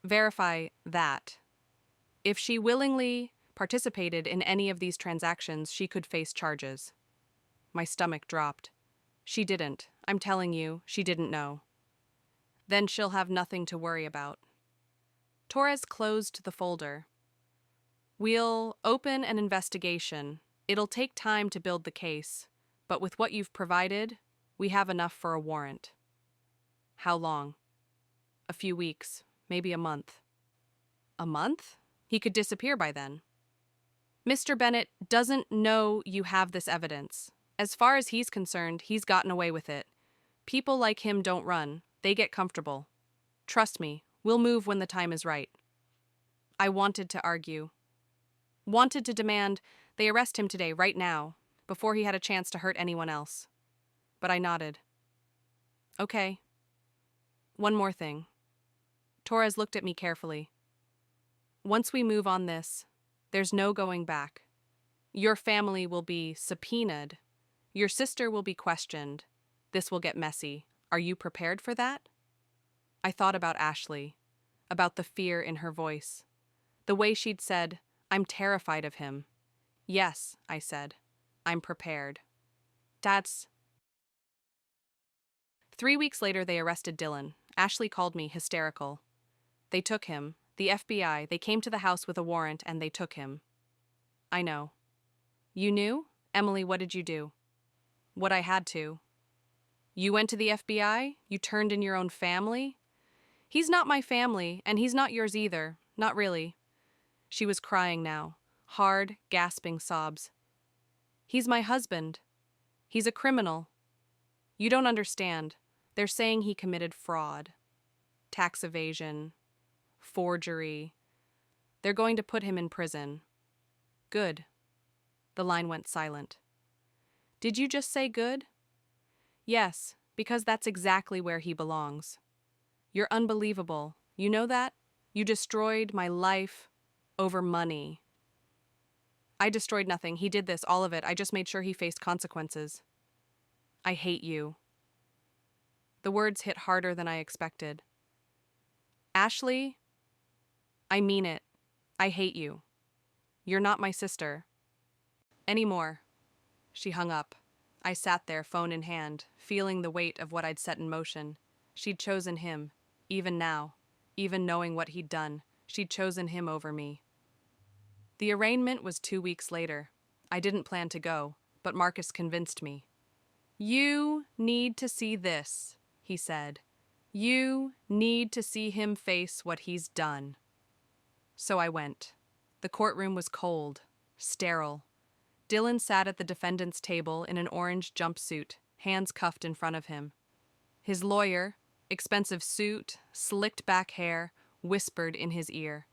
verify that. If she willingly participated in any of these transactions, she could face charges." My stomach dropped. "She didn't. I'm telling you, she didn't know." "Then she'll have nothing to worry about." Torres closed the folder. "We'll open an investigation. It'll take time to build the case, but with what you've provided, we have enough for a warrant." "How long?" "A few weeks, maybe a month." "A month? He could disappear by then." "Mr. Bennett doesn't know you have this evidence. As far as he's concerned, he's gotten away with it. People like him don't run, they get comfortable. Trust me, we'll move when the time is right." I wanted to argue. Wanted to demand they arrest him today, right now, before he had a chance to hurt anyone else. But I nodded. "Okay. One more thing." Torres looked at me carefully. "Once we move on this, there's no going back. Your family will be subpoenaed. Your sister will be questioned. This will get messy. Are you prepared for that?" I thought about Ashley, about the fear in her voice, the way she'd said, "I'm terrified of him." "Yes," I said, "I'm prepared." That's... 3 weeks later, they arrested Dylan. Ashley called me hysterical. They took him. The FBI, they came to the house with a warrant and they took him. I know. "You knew? Emily, what did you do?" "What I had to." "You went to the FBI? You turned in your own family?" "He's not my family, and he's not yours either. Not really." She was crying now, hard, gasping sobs. "He's my husband. He's a criminal. You don't understand. They're saying he committed fraud, tax evasion, forgery. They're going to put him in prison." "Good." The line went silent. "Did you just say good?" "Yes, because that's exactly where he belongs." "You're unbelievable. You know that? You destroyed my life over money." "I destroyed nothing. He did this, all of it. I just made sure he faced consequences." "I hate you." The words hit harder than I expected. "Ashley, I mean it. I hate you. You're not my sister. Anymore." She hung up. I sat there, phone in hand, feeling the weight of what I'd set in motion. She'd chosen him, even now, even knowing what he'd done. She'd chosen him over me. The arraignment was 2 weeks later. I didn't plan to go, but Marcus convinced me. "You need to see this," he said. "You need to see him face what he's done." So I went. The courtroom was cold, sterile. Dylan sat at the defendant's table in an orange jumpsuit, hands cuffed in front of him. His lawyer, expensive suit, slicked back hair, whispered in his ear.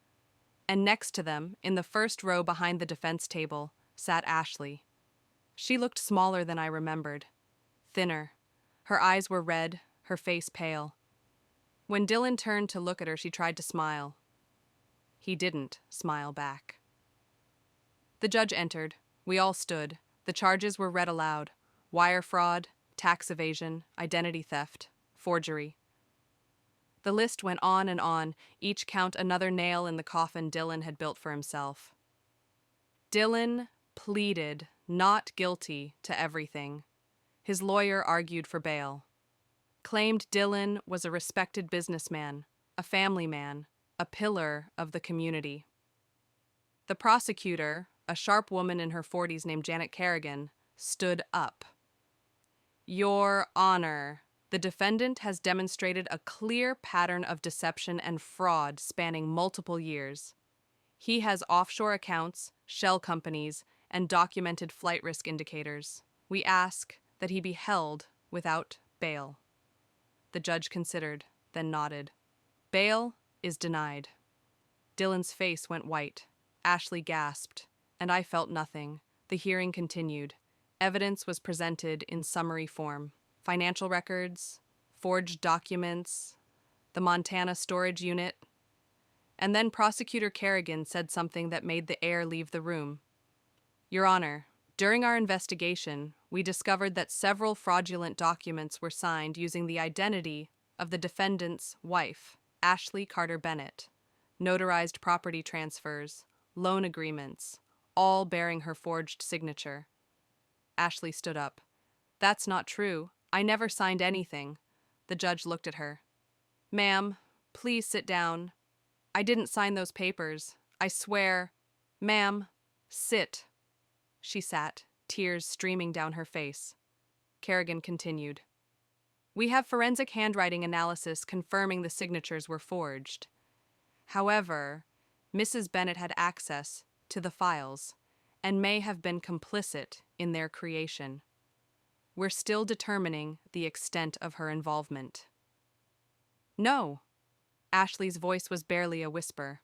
And next to them, in the first row behind the defense table, sat Ashley. She looked smaller than I remembered, thinner. Her eyes were red, her face pale. When Dylan turned to look at her, she tried to smile. He didn't smile back. The judge entered. We all stood. The charges were read aloud: wire fraud, tax evasion, identity theft, forgery. The list went on, each count another nail in the coffin Dylan had built for himself. Dylan pleaded not guilty to everything. His lawyer argued for bail. Claimed Dylan was a respected businessman, a family man, a pillar of the community. The prosecutor, a sharp woman in her 40s named Janet Kerrigan, stood up. "Your Honor," The defendant has demonstrated a clear pattern of deception and fraud spanning multiple years. He has offshore accounts, shell companies, and documented flight risk indicators. We ask that he be held without bail. The judge considered, then nodded. Bail is denied. Dylan's face went white. Ashley gasped, and I felt nothing. The hearing continued. Evidence was presented in summary form. Financial records, forged documents, the Montana storage unit. And then Prosecutor Kerrigan said something that made the air leave the room. Your Honor, during our investigation, we discovered that several fraudulent documents were signed using the identity of the defendant's wife, Ashley Carter Bennett. Notarized property transfers, loan agreements, all bearing her forged signature. Ashley stood up. That's not true. I never signed anything. The judge looked at her. Ma'am, please sit down. I didn't sign those papers. I swear. Ma'am, sit. She sat, tears streaming down her face. Kerrigan continued. We have forensic handwriting analysis confirming the signatures were forged. However, Mrs. Bennett had access to the files and may have been complicit in their creation. We're still determining the extent of her involvement. No. Ashley's voice was barely a whisper.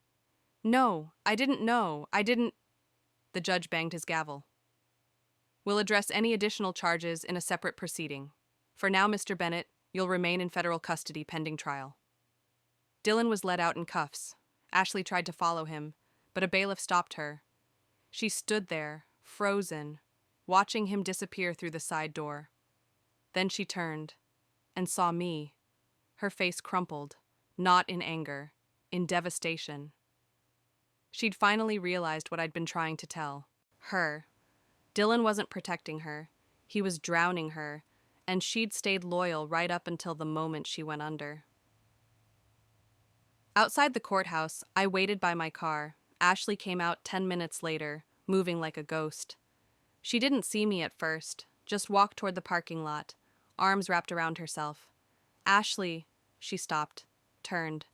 No, I didn't know. I didn't. The judge banged his gavel. We'll address any additional charges in a separate proceeding. For now, Mr. Bennett, you'll remain in federal custody pending trial. Dylan was led out in cuffs. Ashley tried to follow him, but a bailiff stopped her. She stood there, frozen, watching him disappear through the side door. Then she turned and saw me. Her face crumpled, not in anger, in devastation. She'd finally realized what I'd been trying to tell. Her. Dylan wasn't protecting her. He was drowning her, and she'd stayed loyal right up until the moment she went under. Outside the courthouse, I waited by my car. Ashley came out 10 minutes later, moving like a ghost. She didn't see me at first, just walked toward the parking lot, arms wrapped around herself. Ashley, she stopped, turned.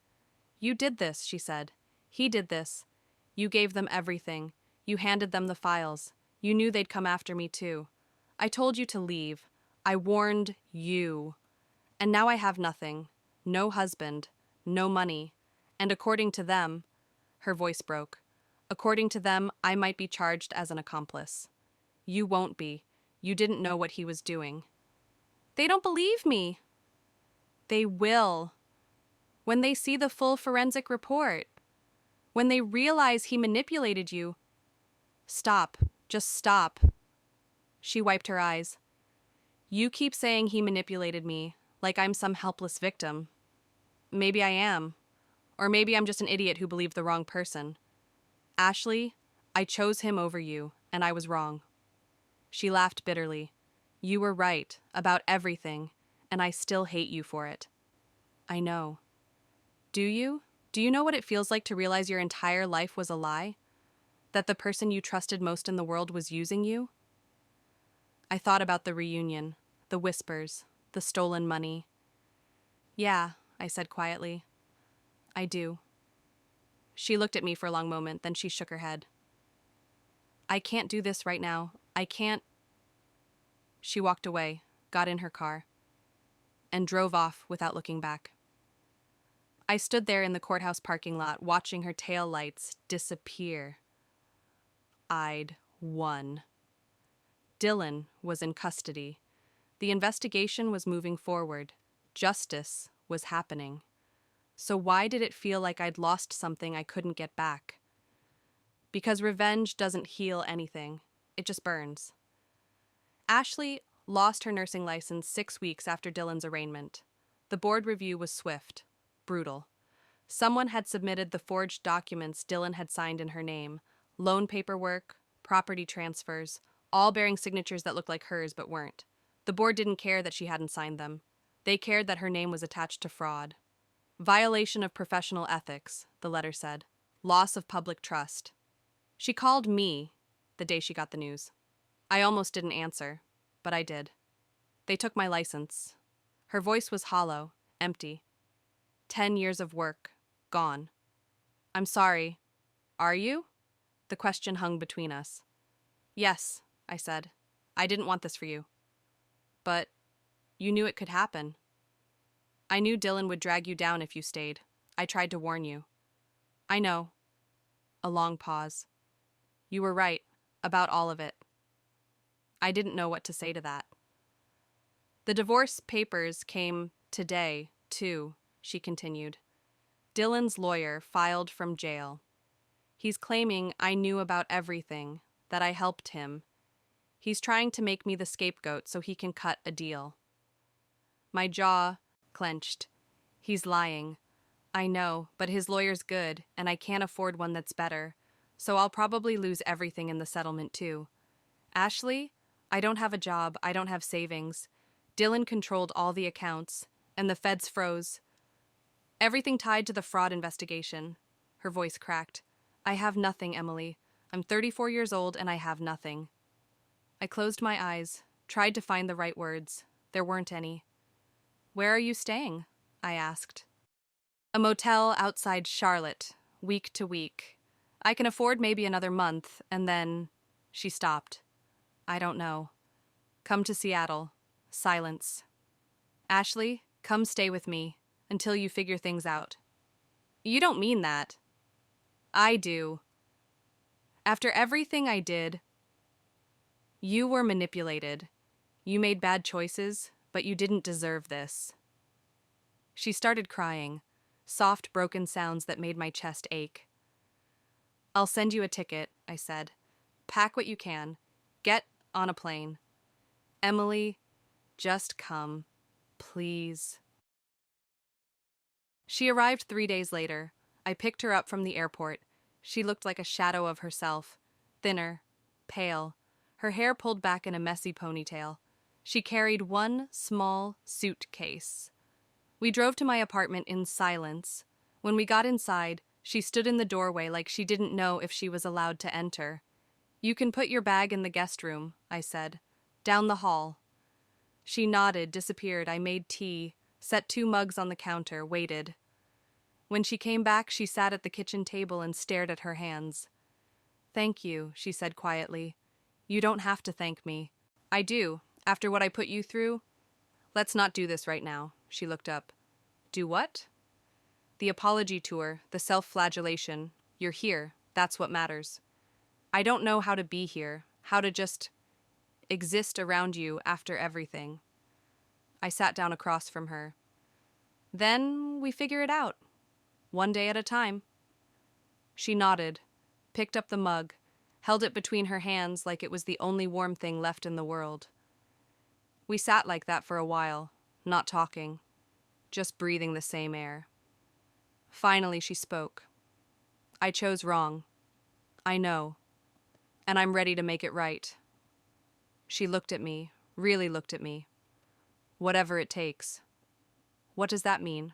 You did this, she said. He did this. You gave them everything. You handed them the files. You knew they'd come after me too. I told you to leave. I warned you. And now I have nothing. No husband. No money. And according to them, her voice broke. According to them, I might be charged as an accomplice. You won't be. You didn't know what he was doing. They don't believe me. They will. When they see the full forensic report. When they realize he manipulated you. Stop. Just stop. She wiped her eyes. You keep saying he manipulated me, like I'm some helpless victim. Maybe I am. Or maybe I'm just an idiot who believed the wrong person. Ashley, I chose him over you, and I was wrong. She laughed bitterly. You were right about everything, and I still hate you for it. I know. Do you? Do you know what it feels like to realize your entire life was a lie? That the person you trusted most in the world was using you? I thought about the reunion, the whispers, the stolen money. Yeah, I said quietly. I do. She looked at me for a long moment, then she shook her head. I can't do this right now. I can't. She walked away, got in her car, and drove off without looking back. I stood there in the courthouse parking lot, watching her tail lights disappear. I'd won. Dylan was in custody. The investigation was moving forward. Justice was happening. So why did it feel like I'd lost something I couldn't get back? Because revenge doesn't heal anything. It just burns. Ashley lost her nursing license 6 weeks after Dylan's arraignment. The board review was swift, brutal. Someone had submitted the forged documents Dylan had signed in her name, loan paperwork, property transfers, all bearing signatures that looked like hers but weren't. The board didn't care that she hadn't signed them. They cared that her name was attached to fraud. Violation of professional ethics, the letter said. Loss of public trust. She called me the day she got the news. I almost didn't answer, but I did. They took my license. Her voice was hollow, empty. 10 years of work, gone. I'm sorry. Are you? The question hung between us. Yes, I said. I didn't want this for you. But you knew it could happen. I knew Dylan would drag you down if you stayed. I tried to warn you. I know. A long pause. You were right, about all of it. I didn't know what to say to that. The divorce papers came today, too, she continued. Dylan's lawyer filed from jail. He's claiming I knew about everything, that I helped him. He's trying to make me the scapegoat so he can cut a deal. My jaw clenched. He's lying. I know, but his lawyer's good, and I can't afford one that's better, so I'll probably lose everything in the settlement too. Ashley, I don't have a job, I don't have savings. Dylan controlled all the accounts, and the feds froze. Everything tied to the fraud investigation. Her voice cracked. I have nothing, Emily. I'm 34 years old and I have nothing. I closed my eyes, tried to find the right words. There weren't any. Where are you staying? I asked. A motel outside Charlotte, week to week. I can afford maybe another month, and then... She stopped. I don't know. Come to Seattle. Silence. Ashley, come stay with me until you figure things out. You don't mean that. I do. After everything I did, you were manipulated. You made bad choices, but you didn't deserve this. She started crying, soft, broken sounds that made my chest ache. I'll send you a ticket, I said. Pack what you can. Get on a plane. Emily, just come. Please. She arrived 3 days later. I picked her up from the airport. She looked like a shadow of herself. Thinner, pale, her hair pulled back in a messy ponytail. She carried one small suitcase. We drove to my apartment in silence. When we got inside, she stood in the doorway like she didn't know if she was allowed to enter. You can put your bag in the guest room, I said. Down the hall. She nodded, disappeared. I made tea, set 2 mugs on the counter, waited. When she came back, she sat at the kitchen table and stared at her hands. Thank you, she said quietly. You don't have to thank me. I do, after what I put you through. Let's not do this right now. She looked up. Do what? The apology tour, the self-flagellation. You're here. That's what matters. I don't know how to be here, how to just exist around you after everything. I sat down across from her. Then we figure it out. One day at a time. She nodded, picked up the mug, held it between her hands like it was the only warm thing left in the world. We sat like that for a while, not talking, just breathing the same air. Finally, she spoke. I chose wrong. I know. And I'm ready to make it right. She looked at me, really looked at me. Whatever it takes. What does that mean?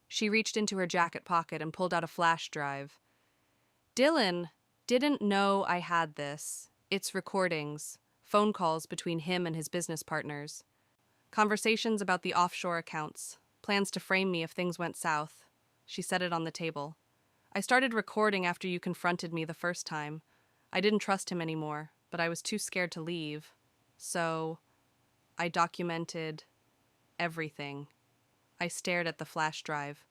She reached into her jacket pocket and pulled out a flash drive. Dylan didn't know I had this. It's recordings, phone calls between him and his business partners, conversations about the offshore accounts, plans to frame me if things went south. She set it on the table. I started recording after you confronted me the first time. I didn't trust him anymore, but I was too scared to leave. So I documented everything. I stared at the flash drive.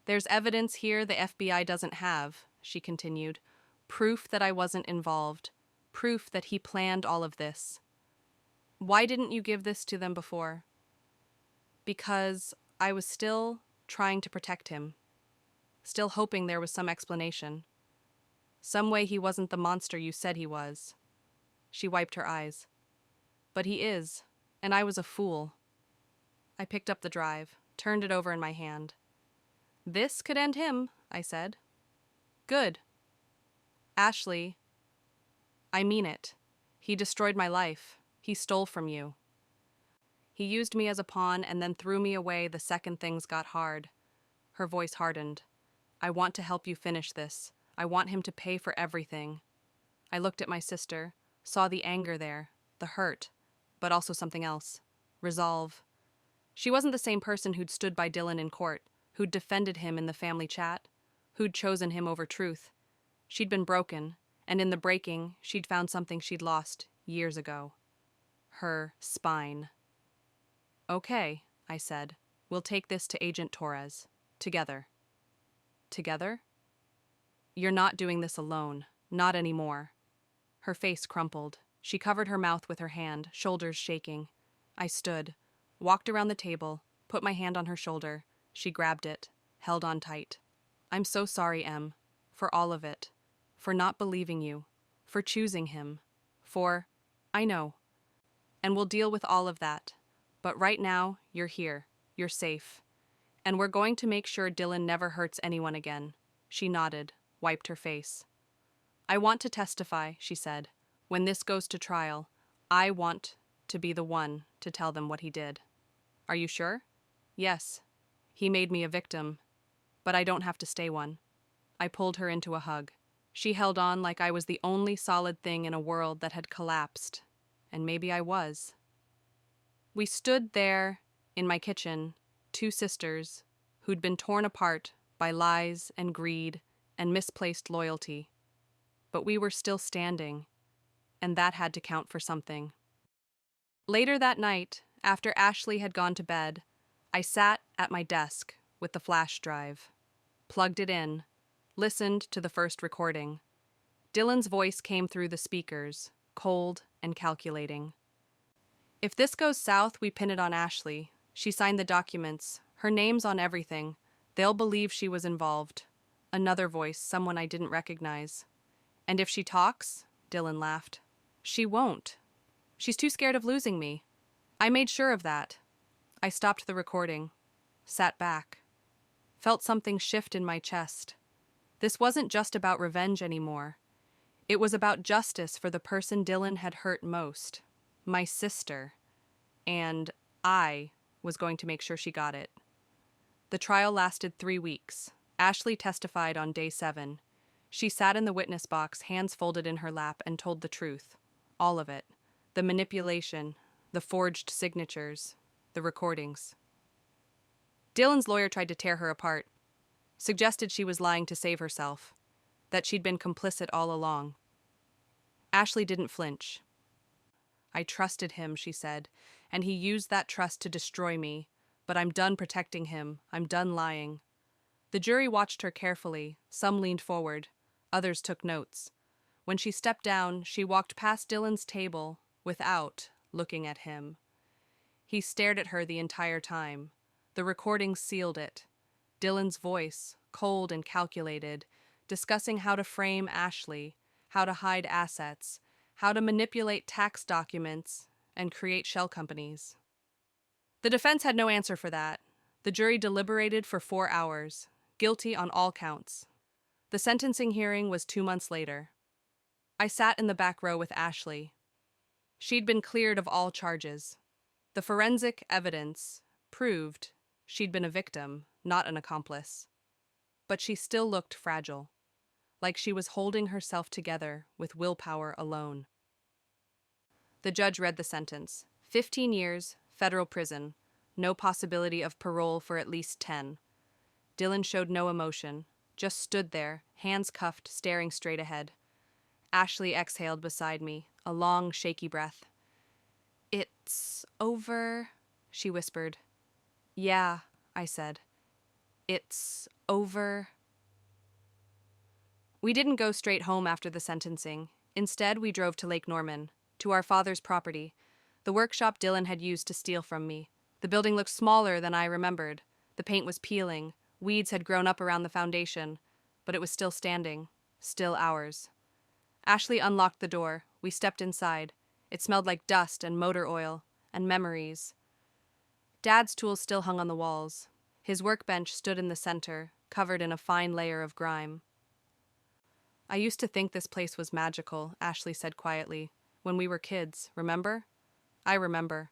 There's evidence here the FBI doesn't have, she continued. Proof that I wasn't involved. Proof that he planned all of this. Why didn't you give this to them before? Because I was still trying to protect him. Still hoping there was some explanation. Some way he wasn't the monster you said he was. She wiped her eyes. But he is, and I was a fool. I picked up the drive, turned it over in my hand. This could end him, I said. Good. Ashley, I mean it. He destroyed my life. He stole from you. He used me as a pawn and then threw me away the second things got hard. Her voice hardened. I want to help you finish this. I want him to pay for everything. I looked at my sister, saw the anger there, the hurt, but also something else. Resolve. She wasn't the same person who'd stood by Dylan in court, who'd defended him in the family chat, who'd chosen him over truth. She'd been broken, and in the breaking, she'd found something she'd lost years ago. Her spine. Okay, I said. We'll take this to Agent Torres. Together. Together? You're not doing this alone. Not anymore. Her face crumpled. She covered her mouth with her hand, shoulders shaking. I stood, walked around the table, put my hand on her shoulder. She grabbed it, held on tight. I'm so sorry, Em, for all of it. For not believing you. For choosing him. I know. And we'll deal with all of that. But right now, you're here. You're safe. And we're going to make sure Dylan never hurts anyone again. She nodded, wiped her face. I want to testify, she said. When this goes to trial, I want to be the one to tell them what he did. Are you sure? Yes. He made me a victim, but I don't have to stay one. I pulled her into a hug. She held on like I was the only solid thing in a world that had collapsed, and maybe I was. We stood there, in my kitchen, two sisters, who'd been torn apart by lies and greed and misplaced loyalty. But we were still standing, and that had to count for something. Later that night, after Ashley had gone to bed, I sat at my desk with the flash drive, plugged it in, listened to the first recording. Dylan's voice came through the speakers, cold and calculating. If this goes south, we pin it on Ashley. She signed the documents. Her name's on everything. They'll believe she was involved. Another voice, someone I didn't recognize. And if she talks, Dylan laughed, she won't. She's too scared of losing me. I made sure of that. I stopped the recording, sat back, felt something shift in my chest. This wasn't just about revenge anymore. It was about justice for the person Dylan had hurt most, my sister, and I was going to make sure she got it. The trial lasted 3 weeks. Ashley testified on day 7. She sat in the witness box, hands folded in her lap, and told the truth. All of it. The manipulation, the forged signatures, the recordings. Dylan's lawyer tried to tear her apart, suggested she was lying to save herself, that she'd been complicit all along. Ashley didn't flinch. I trusted him, she said, and he used that trust to destroy me, but I'm done protecting him. I'm done lying. The jury watched her carefully. Some leaned forward. Others took notes. When she stepped down, she walked past Dylan's table without looking at him. He stared at her the entire time. The recording sealed it. Dylan's voice, cold and calculated, discussing how to frame Ashley, how to hide assets, how to manipulate tax documents, and create shell companies. The defense had no answer for that. The jury deliberated for 4 hours, guilty on all counts. The sentencing hearing was 2 months later. I sat in the back row with Ashley. She'd been cleared of all charges. The forensic evidence proved she'd been a victim, not an accomplice. But she still looked fragile, like she was holding herself together with willpower alone. The judge read the sentence. 15 years, federal prison. No possibility of parole for at least 10. Dylan showed no emotion, just stood there, hands cuffed, staring straight ahead. Ashley exhaled beside me, a long, shaky breath. It's over, she whispered. Yeah, I said. It's over. We didn't go straight home after the sentencing. Instead, we drove to Lake Norman, to our father's property, the workshop Dylan had used to steal from me. The building looked smaller than I remembered. The paint was peeling. Weeds had grown up around the foundation, but it was still standing, still ours. Ashley unlocked the door. We stepped inside. It smelled like dust and motor oil and memories. Dad's tools still hung on the walls. His workbench stood in the center, covered in a fine layer of grime. I used to think this place was magical, Ashley said quietly. When we were kids, remember? I remember.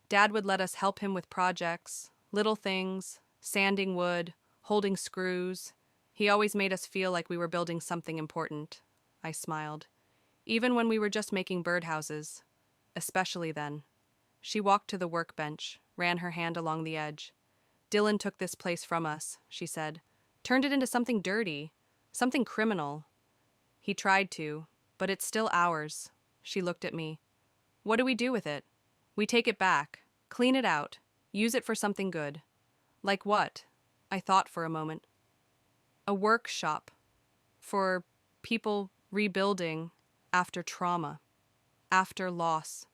Dad would let us help him with projects, little things, sanding wood, holding screws. He always made us feel like we were building something important. I smiled. Even when we were just making birdhouses. Especially then. She walked to the workbench, ran her hand along the edge. Dylan took this place from us, she said. Turned it into something dirty, something criminal. He tried to, but it's still ours. She looked at me. What do we do with it? We take it back, clean it out, use it for something good. Like what? I thought for a moment. A workshop for people rebuilding after trauma, after loss.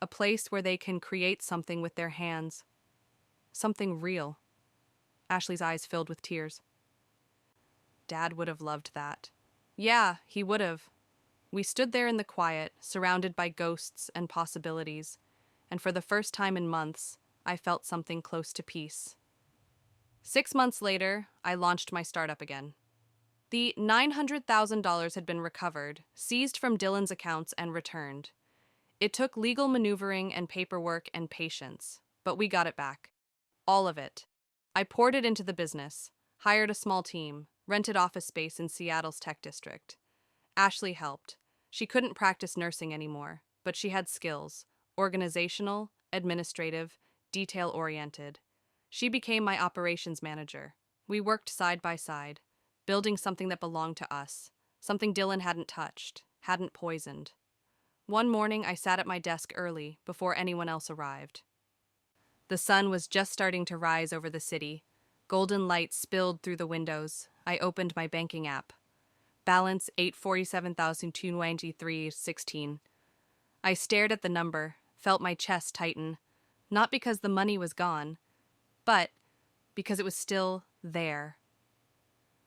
A place where they can create something with their hands. Something real. Ashley's eyes filled with tears. Dad would have loved that. Yeah, he would have. We stood there in the quiet, surrounded by ghosts and possibilities, and for the first time in months, I felt something close to peace. 6 months later, I launched my startup again. The $900,000 had been recovered, seized from Dylan's accounts, and returned. It took legal maneuvering and paperwork and patience, but we got it back. All of it. I poured it into the business, hired a small team, rented office space in Seattle's tech district. Ashley helped. She couldn't practice nursing anymore, but she had skills: organizational, administrative, detail-oriented. She became my operations manager. We worked side by side, building something that belonged to us, something Dylan hadn't touched, hadn't poisoned. One morning, I sat at my desk early, before anyone else arrived. The sun was just starting to rise over the city. Golden light spilled through the windows. I opened my banking app. Balance $847,293.16. I stared at the number, felt my chest tighten, not because the money was gone, but because it was still there.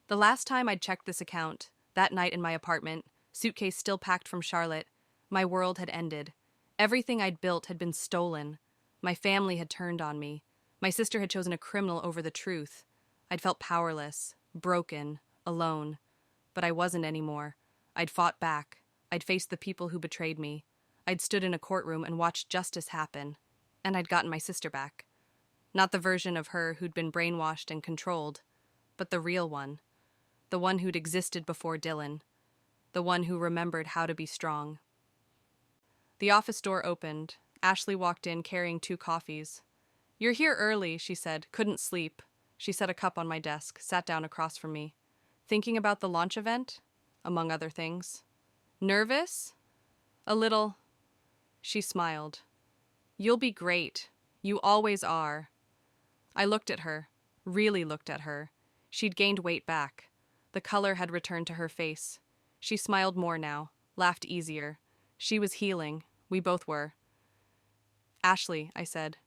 The last time I'd checked this account, that night in my apartment, suitcase still packed from Charlotte, my world had ended. Everything I'd built had been stolen. My family had turned on me. My sister had chosen a criminal over the truth. I'd felt powerless, broken, alone. But I wasn't anymore. I'd fought back. I'd faced the people who betrayed me. I'd stood in a courtroom and watched justice happen. And I'd gotten my sister back. Not the version of her who'd been brainwashed and controlled, but the real one. The one who'd existed before Dylan. The one who remembered how to be strong. The office door opened. Ashley walked in carrying 2 coffees. You're here early, she said. Couldn't sleep. She set a cup on my desk, sat down across from me. Thinking about the launch event, among other things. Nervous? A little. She smiled. You'll be great. You always are. I looked at her, really looked at her. She'd gained weight back. The color had returned to her face. She smiled more now, laughed easier. She was healing. We both were. Ashley, I said.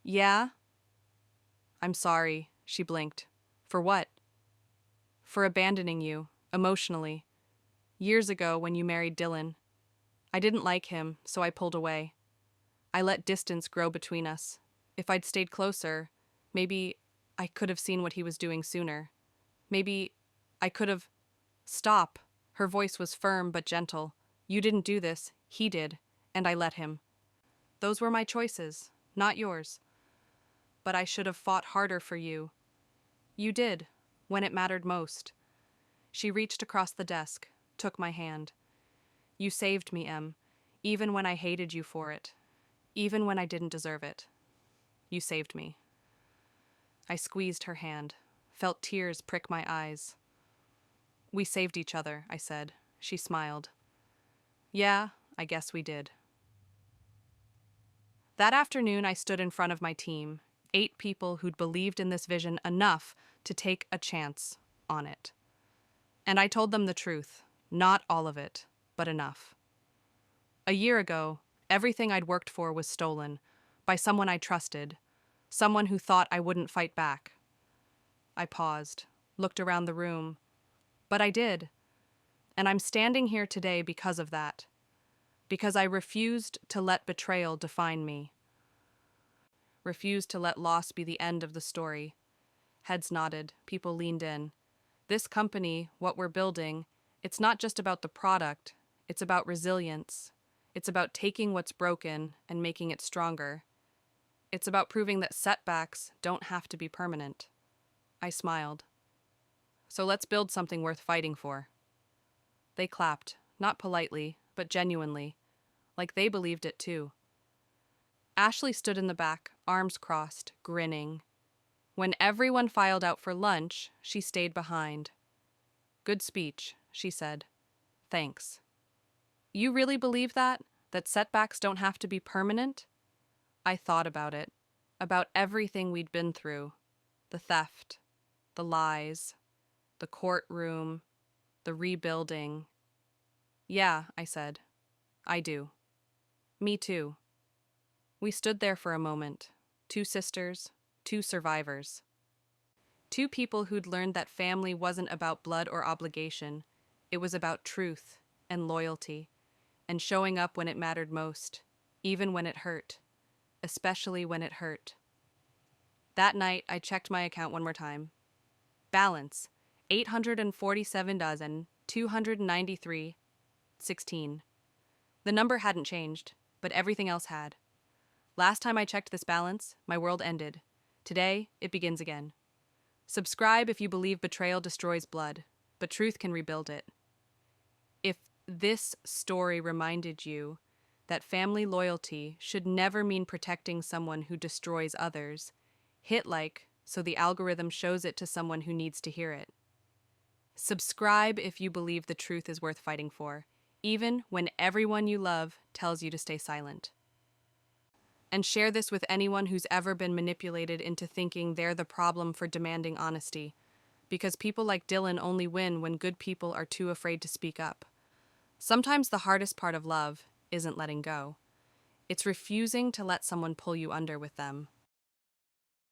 Yeah? I'm sorry, she blinked. For what? For abandoning you, emotionally. Years ago when you married Dylan. I didn't like him, so I pulled away. I let distance grow between us. If I'd stayed closer, maybe I could have seen what he was doing sooner. Maybe I could have... Stop. Her voice was firm but gentle. You didn't do this, he did, and I let him. Those were my choices, not yours. But I should have fought harder for you. You did, when it mattered most. She reached across the desk, took my hand. You saved me, Em, even when I hated you for it, even when I didn't deserve it. You saved me. I squeezed her hand, felt tears prick my eyes. We saved each other, I said. She smiled. Yeah, I guess we did. That afternoon, I stood in front of my team, 8 people who'd believed in this vision enough to take a chance on it. And I told them the truth, not all of it, but enough. A year ago, everything I'd worked for was stolen by someone I trusted, someone who thought I wouldn't fight back. I paused, looked around the room, but I did. And I'm standing here today because of that. Because I refused to let betrayal define me. Refused to let loss be the end of the story. Heads nodded, people leaned in. This company, what we're building, it's not just about the product, it's about resilience. It's about taking what's broken and making it stronger. It's about proving that setbacks don't have to be permanent. I smiled. So let's build something worth fighting for. They clapped, not politely, but genuinely, like they believed it too. Ashley stood in the back, arms crossed, grinning. When everyone filed out for lunch, she stayed behind. Good speech, she said. Thanks. You really believe that? That setbacks don't have to be permanent? I thought about it, about everything we'd been through. The theft, the lies, the courtroom, the rebuilding. Yeah, I said. I do. Me too. We stood there for a moment. Two sisters, two survivors. Two people who'd learned that family wasn't about blood or obligation. It was about truth and loyalty and showing up when it mattered most, even when it hurt, especially when it hurt. That night, I checked my account one more time. Balance, 847,293.16. The number hadn't changed, but everything else had. Last time I checked this balance, my world ended. Today, it begins again. Subscribe if you believe betrayal destroys blood, but truth can rebuild it. If this story reminded you that family loyalty should never mean protecting someone who destroys others, hit like so the algorithm shows it to someone who needs to hear it. Subscribe if you believe the truth is worth fighting for, even when everyone you love tells you to stay silent. And share this with anyone who's ever been manipulated into thinking they're the problem for demanding honesty, because people like Dylan only win when good people are too afraid to speak up. Sometimes the hardest part of love isn't letting go. It's refusing to let someone pull you under with them.